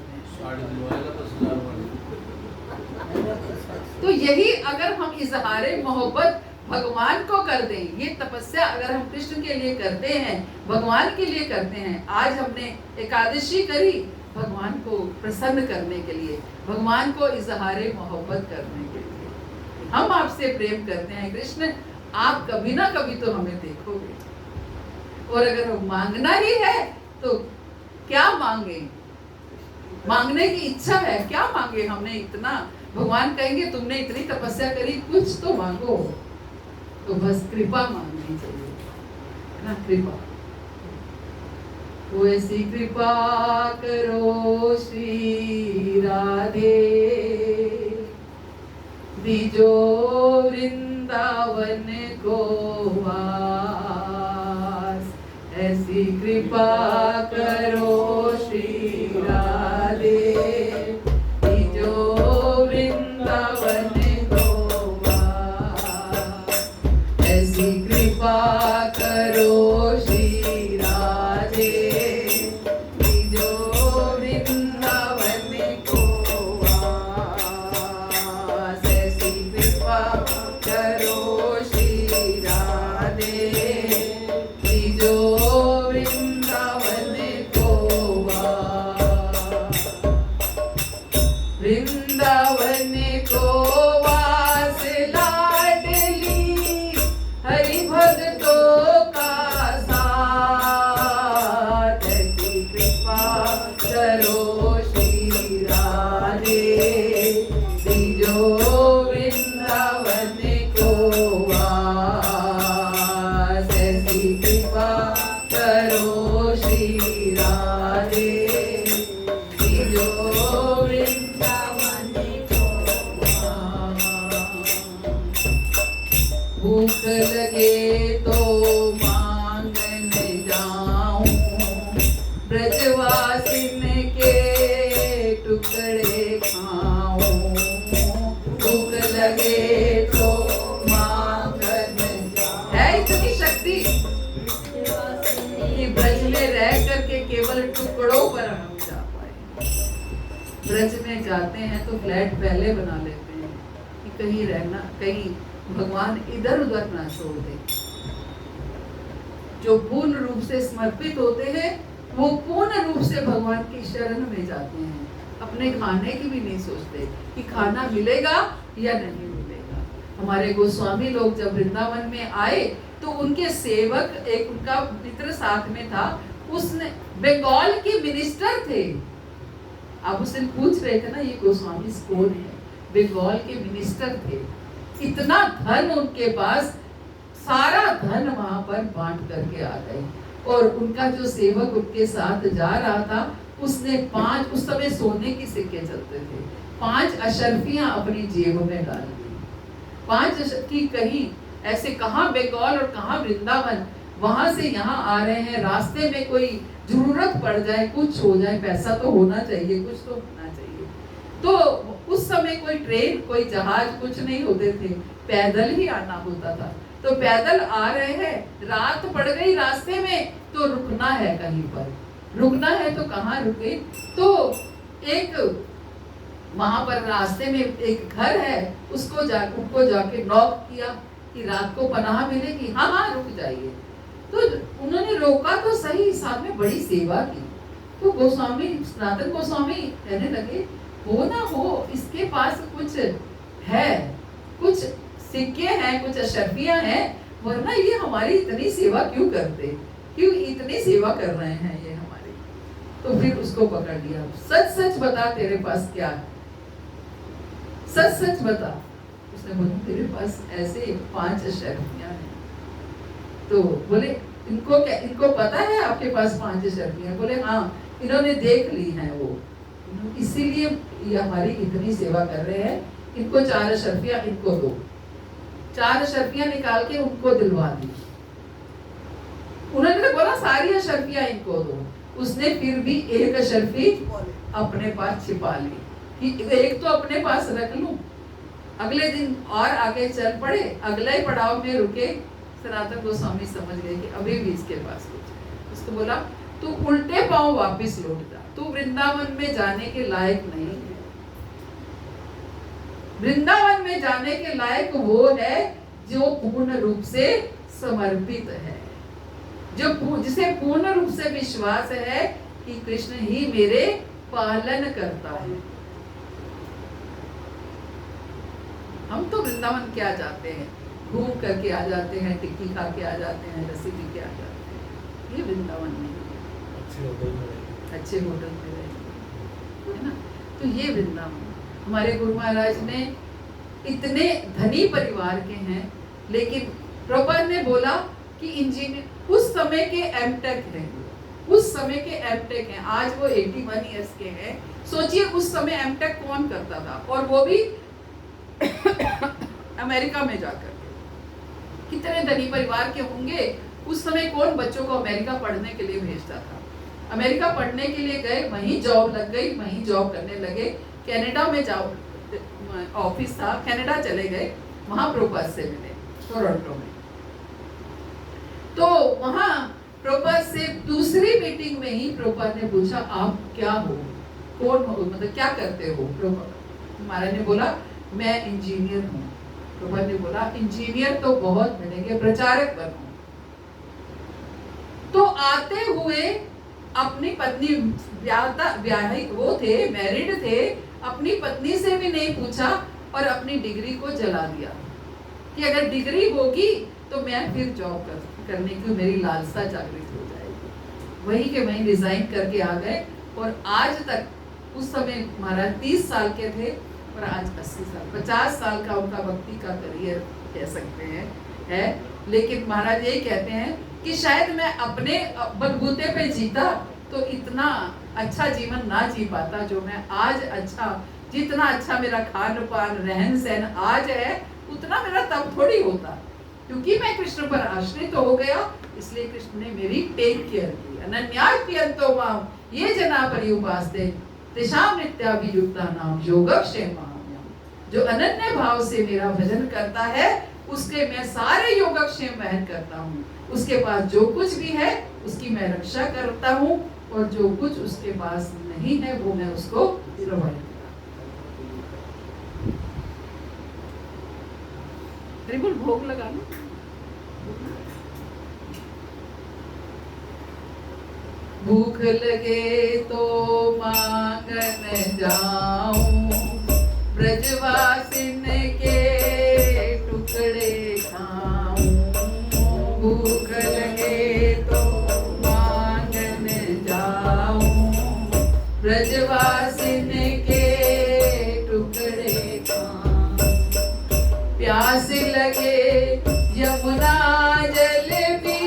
तो यही अगर हम इजहारे मोहब्बत भगवान को कर दें, ये तपस्या अगर हम कृष्ण के लिए करते हैं, भगवान के लिए करते हैं। आज हमने एकादशी करी भगवान को प्रसन्न करने के लिए, भगवान को इजहारे मोहब्बत करने के लिए। हम आपसे प्रेम करते हैं कृष्ण, आप कभी ना कभी तो हमें देखोगे। और अगर मांगना ही है तो क्या मांगे? मांगने की इच्छा है, क्या मांगे? हमने इतना, भगवान कहेंगे तुमने इतनी तपस्या करी, कुछ तो मांगो। तो बस कृपा मांगनी चाहिए, है ना? कृपा। वैसी कृपा करो श्री राधे, दीजो वृंदावन को वास। ऐसी कृपा करो श्री राधे, दीजो वृंदावन को वास। ऐसी कृपा करो श्री राधे, दीजो वृंदावन को वास। ऐसी कृपा करो श्री राधे, दीजो वृंदावन को वास। वृंदावन को वास लाडली हरि भक्तों का साथ। ऐसी कृपा करो श्री राधे, दीजो वृंदावन को वास। ऐसी कृपा करो श्री राधे, दीजो वृंदावन को वास। भूख लगे तो मांगने जाऊं, ब्रजवासिन के टुकड़े खाऊं। भूख लगे तो मांगने जाऊं। है इतनी शक्ति कि ब्रज में रह करके केवल टुकड़ों पर हम जा पाए। ब्रज में जाते हैं तो फ्लैट पहले बना लेते हैं कि कहीं रहना, कहीं भगवान इधर उधर ना छोड़ दे। जो पूर्ण रूप से समर्पित होते हैं वो पूर्ण रूप से भगवान की शरण में जाते हैं। अपने खाने की भी नहीं सोचते कि खाना मिलेगा या नहीं मिलेगा। हमारे गोस्वामी लोग जब वृंदावन में आए तो उनके सेवक, एक उनका मित्र साथ में था, उसने बंगाल के मिनिस्टर थे। आप उससे पूछ रहे थे ना ये गोस्वामी कौन है? बंगाल के मिनिस्टर थे। इतना धन उनके पास, सारा धन वहां पर बांट करके आ गए। और उनका जो सेवक उनके साथ जा रहा था उसने 5, उस समय सोने की सिक्के चलते थे, 5 अशर्फियां अपनी जेब में डाल दी। 5 अशर्फी कहीं ऐसे, कहाँ बंगाल और कहाँ वृंदावन, वहां से यहाँ आ रहे हैं, रास्ते में कोई जरूरत पड़ जाए, कुछ हो जाए, पैसा तो होना चाहिए, कुछ तो होना चाहिए। तो उस समय कोई ट्रेन, कोई जहाज, कुछ नहीं होते थे, पैदल ही आना होता था। तो पैदल आ रहे हैं, रात पड़ गई रास्ते में, तो रुकना है कहीं पर, रुकना है तो कहाँ रुके? तो एक वहां पर रास्ते में एक घर है, उसको जाके नॉक किया कि रात को पनाह मिलेगी। हाँ हाँ रुक जाइए। तो उन्होंने रोका तो सही, साथ में बड़ी सेवा की। तो गोस्वामी, सनातन गोस्वामी कहने लगे हो ना हो, इसके पास कुछ है, कुछ सिक्के हैं, कुछ अशर्फियां हैं, वरना ये हमारी इतनी सेवा क्यों करते, क्यों इतनी सेवा कर रहे हैं ये हमारी। तो फिर उसको पकड़ लिया। सच सच बता तेरे पास क्या है, सच सच बता। उसने बोला तेरे पास ऐसे 5 अशर्फियां हैं। तो बोले इनको क्या, इनको पता है आपके पास 5 अशर्फियां? बोले हाँ, इन्होंने देख ली हैं वो, इसीलिए ये हमारी इतनी सेवा कर रहे हैं। इनको 4 अशर्फियां इनको दो। 4 अशर्फियां निकाल के उनको दिलवा दी। उन्होंने बोला सारी अशर्फियां इनको दो। उसने फिर भी एक अशर्फी अपने पास छिपा ली कि एक तो अपने पास रख लूं। अगले दिन और आगे चल पड़े, अगले पड़ाव में रुके। सनातन गोस्वामी समझ गए कि अभी भी इसके पास कुछ है। उसको बोला तू उल्टे पांव वापस लौट जा, तू वृंदावन में जाने के लायक नहीं है। वृंदावन में जाने के लायक वो है जो पूर्ण रूप से समर्पित है, जो जिसे पूर्ण रूप से विश्वास है कि कृष्ण ही मेरे पालन करता है। हम तो वृंदावन क्या जाते हैं, घूम करके आ जाते हैं, टिक्की खा के आ जाते हैं, लस्सी पी के आ जाते हैं। ये वृंदावन नहीं है। अच्छे होटल में रहेंगे। अच्छे होटल में रहेंगे, है ना। तो ये वृंदावन। हमारे गुरु महाराज ने इतने धनी परिवार के हैं, लेकिन प्रभुपाद ने बोला कि इंजीनियर उस समय के एमटेक हैं, उस समय के एमटेक हैं। आज वो 81 ईयर्स के हैं। सोचिए उस समय एमटेक कौन करता था, और वो भी अमेरिका में जाकर। कितने धनी परिवार के होंगे। उस समय कौन बच्चों को अमेरिका पढ़ने के लिए भेजता था। अमेरिका पढ़ने के लिए गए, वहीं जॉब लग गई, वहीं जॉब करने लगे। कनाडा में जॉब ऑफिस था, कनाडा चले गए, वहां प्रभुपाद से मिले टोरंटो में। तो वहां प्रभुपाद से दूसरी मीटिंग में ही प्रभुपाद ने पूछा, आप क्या हो, कौन हो, मतलब क्या करते हो। प्रभुपाद महाराज ने बोला, मैं इंजीनियर हूँ। प्रभुपाद ने बोला, इंजीनियर तो बहुत मिलेंगे, प्रचारक बनो। तो आते हुए अपनी पत्नी ब्याही वो थे, मैरिड थे, अपनी पत्नी से भी नहीं पूछा और अपनी डिग्री को जला दिया कि अगर डिग्री होगी तो मैं फिर जॉब करने की मेरी लालसा जागृत हो जाएगी। वहीं के वहीं रिजाइन करके आ गए। और आज तक, उस समय महाराज 30 साल के थे और आज 80 साल, 50 साल का उनका भक्ति का करियर कह सकते हैं है। लेकिन महाराज ये कहते हैं कि शायद मैं अपने बलबूते पे जीता तो इतना अच्छा जीवन ना जी पाता जो मैं आज अच्छा, जितना अच्छा मेरा खान पान रहन सहन आज है, उतना मेरा तब थोड़ी होता, क्योंकि मैं कृष्ण पर आश्रित हो गया। इसलिए कृष्ण ने मेरी टेक केयर की। अनन्याप्यन्तो मां ये जना पर्युपास्ते तेषां नित्याभियुक्ता नाम योगक्षेमाम्यहम्। जो अनन्य भाव से मेरा भजन करता है, उसके मैं सारे योगक्षेम वहन करता हूँ। उसके पास जो कुछ भी है उसकी मैं रक्षा करता हूँ, और जो कुछ उसके पास नहीं है वो मैं उसको प्रोवाइड करता हूँ। त्रिभुवन भोग लगा लो। भूख लगे तो मांगन जाऊं, ब्रजवासिन के टुकड़े खाऊं। भूख लगे तो मांगन जाऊं, ब्रजवासिन के टुकड़े खाऊं। प्यास लगे यमुना जल पी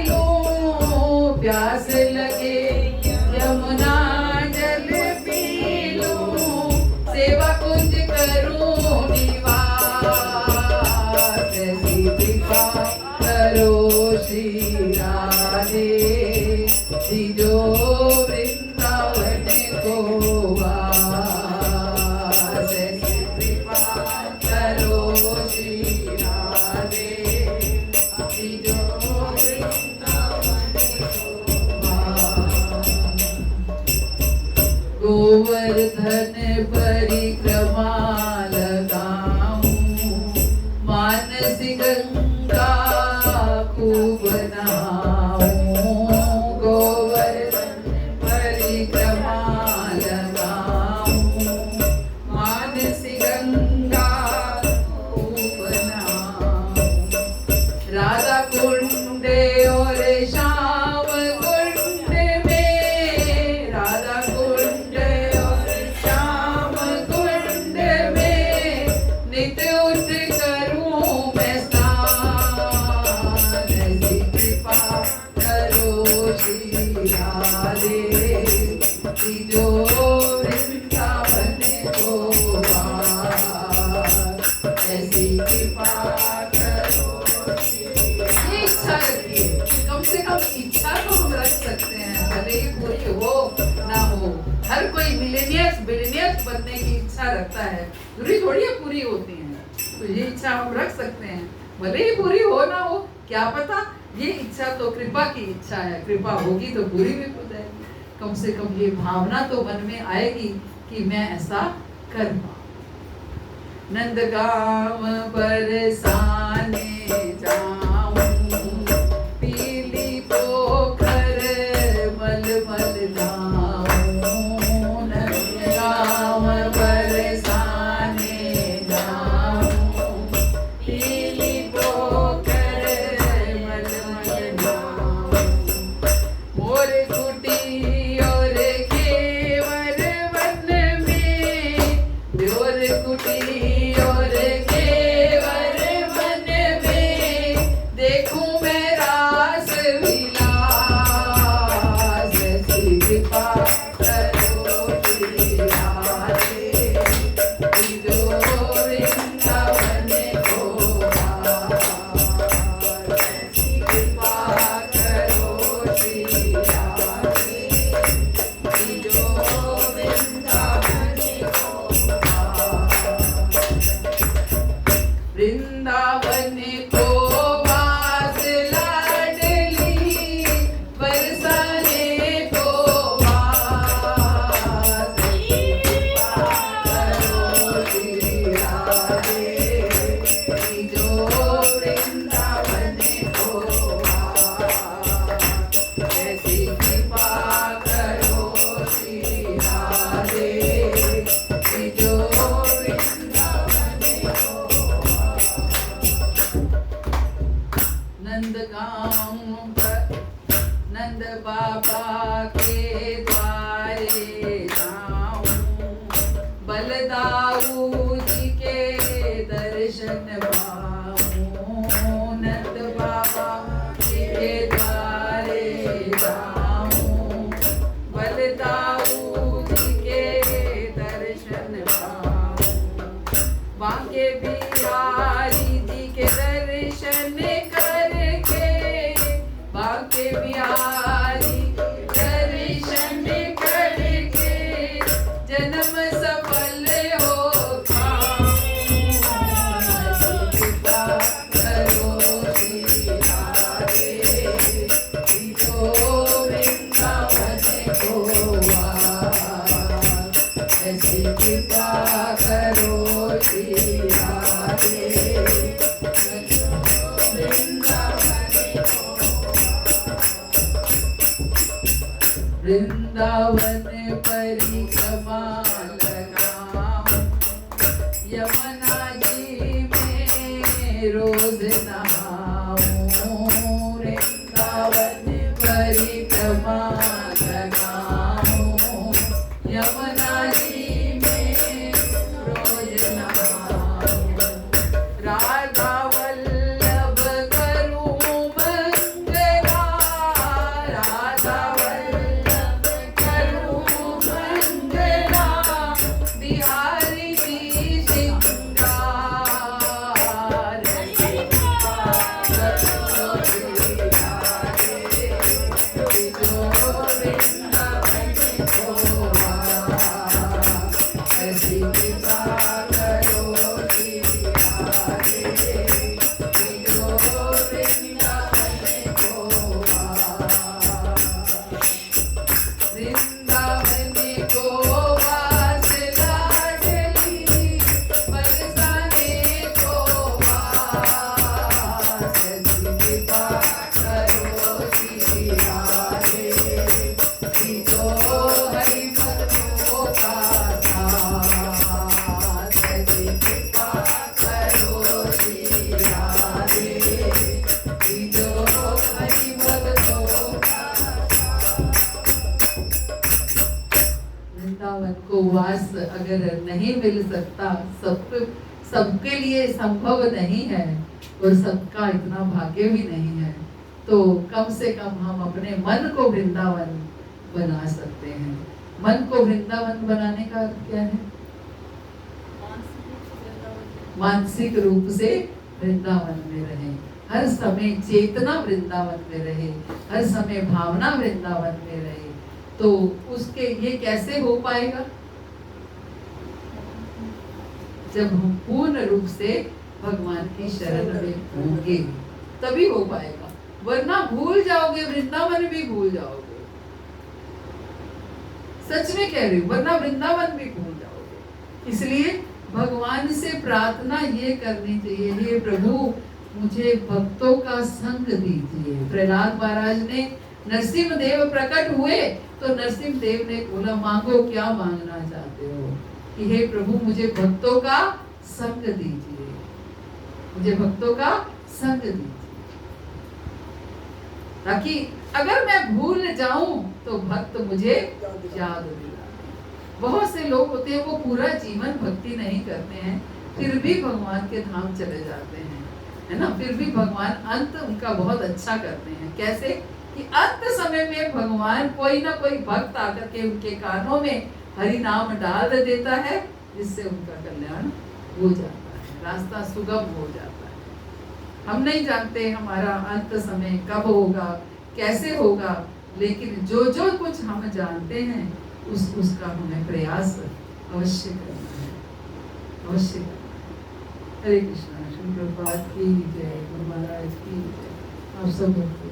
लूं, प्यास लगे यमुना जल पी लूं। सेवा कुंज करूं निवास, ऐसी कृपा करो श्री राधे। जो वृंदावन को वास, ऐसी कृपा करो श्री राधे। जो वृंदावन को वास। गोवर्धन परिक्रमा लगाऊं, मानसी गंगा खूब नहाऊं। गोवर्धन परिक्रमा लगाऊं, मानसी गंगा खूब नहाऊं। राधा कुंड और श्याम कुंड में, राधा कुंड और श्याम कुंड में नित्य उठ करूं मैं स्नान। ऐसी कृपा करो श्री राधे। जो वृंदावन को वास, ऐसी कृपा करो। ये इच्छा रखिए, कम से कम इच्छा तो हम रख सकते हैं, भले ही पूरी हो ना हो। हर कोई बिलियनियर्स बनने की इच्छा रखता है, जरूरी थोड़ी है पूरी होती है। तो ये इच्छा हम रख सकते हैं, भले ही पूरी हो ना हो, क्या पता। ये इच्छा तो कृपा की इच्छा है, कृपा होगी तो पूरी भी हो जाएगी। कम से कम ये भावना तो मन में आएगी कि मैं ऐसा कर पाऊं। नंदगांव बरसाने जाऊं, पीली पोखर मलमल लाऊं। नंदगांव बरसाने जाऊं, दाऊद के दर्शन पाऊं, बांके बिहारी जी के दर्शन करके, बांके बिहारी दर्शन करके जन्म सफल हो कृपा करो श्री राधे, जो वृंदावन को ऐसी कृपा करो श्री राधे, वृंदावन परिक्रमा लगाऊं, यमुना जी में रोज नहाऊं, वृंदावन परिक्रमा लगाऊं, यमुना जी में रोज नहाऊं, राधा वल्लभ करूं मंगला, राधा वल्लभ करूं मंगला, बिहारी जी श्रृंगार, करो श्री राधे, जो वृंदावन को ऐसी कृपा करो श्री राधे, जो वृंदावन को वृंदावन को वास लाडली, बरसाने को वास, ऐसी कृपा करो श्री राधे, जो हरि भक्तों का साथ, ऐसी कृपा करो श्री राधे, जो हरि भक्तों का वृंदावन को वास अगर नहीं मिल सकता, सबके लिए संभव नहीं है और सबका इतना भाग्य भी नहीं है, तो कम से कम हम अपने मन को वृंदावन बना सकते हैं। मन को वृंदावन बनाने का अर्थ क्या है? मानसिक रूप से वृंदावन में रहे, हर समय चेतना वृंदावन में रहे, हर समय भावना वृंदावन में रहे, तो उसके ये कैसे हो पाएगा? जब हम पूर्ण रूप से भगवान की शरण में होंगे तभी हो पाएगा, वरना भूल जाओगे, वृंदावन भी भूल जाओगे। सच में कह रही हूँ, वरना वृंदावन भी भूल जाओगे। इसलिए भगवान से प्रार्थना ये करनी चाहिए, हे प्रभु मुझे भक्तों का संग दीजिए। प्रहलाद महाराज ने, नरसिंह देव प्रकट हुए तो नरसिंह देव ने बोला मांगो, क्या मांगना चाहते हो? कि हे प्रभु मुझे भक्तों का संग दीजिए, मुझे भक्तों का संग दीजिए, ताकि अगर मैं भूल जाऊं तो भक्त मुझे याद दिला। बहुत से लोग होते हैं वो पूरा जीवन भक्ति नहीं करते हैं, फिर भी भगवान के धाम चले जाते हैं, है ना? फिर भी भगवान अंत उनका बहुत अच्छा करते हैं। कैसे? कि अंत समय में भगवान कोई ना कोई भक्त आकर के उनके कानों में हरि नाम डाल देता है, जिससे उनका कल्याण हो जाता है, रास्ता सुगम हो जाता है। हम नहीं जानते हमारा अंत समय कब होगा, कैसे होगा, लेकिन जो जो कुछ हम जानते हैं उसका हमें प्रयास अवश्य करना है, अवश्य करना है। हरे कृष्णा। श्री प्रभुपाद की जय, गुरु महाराज की जय। आप सब भक्तों,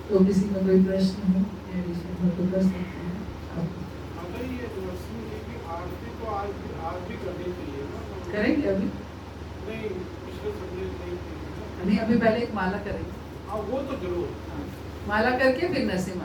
तो किसी का कोई प्रश्न हो या विषय हो तो कर सकते हैं आप। अगर ये नरसिंह जी की आरती तो आज भी करनी चाहिए ना? करेंगे अभी? नहीं, पिछले संदेश नहीं थे। नहीं, अभी पहले एक माला करेंगे। हाँ, वो तो जरूर। माला करके फिर नरसिंह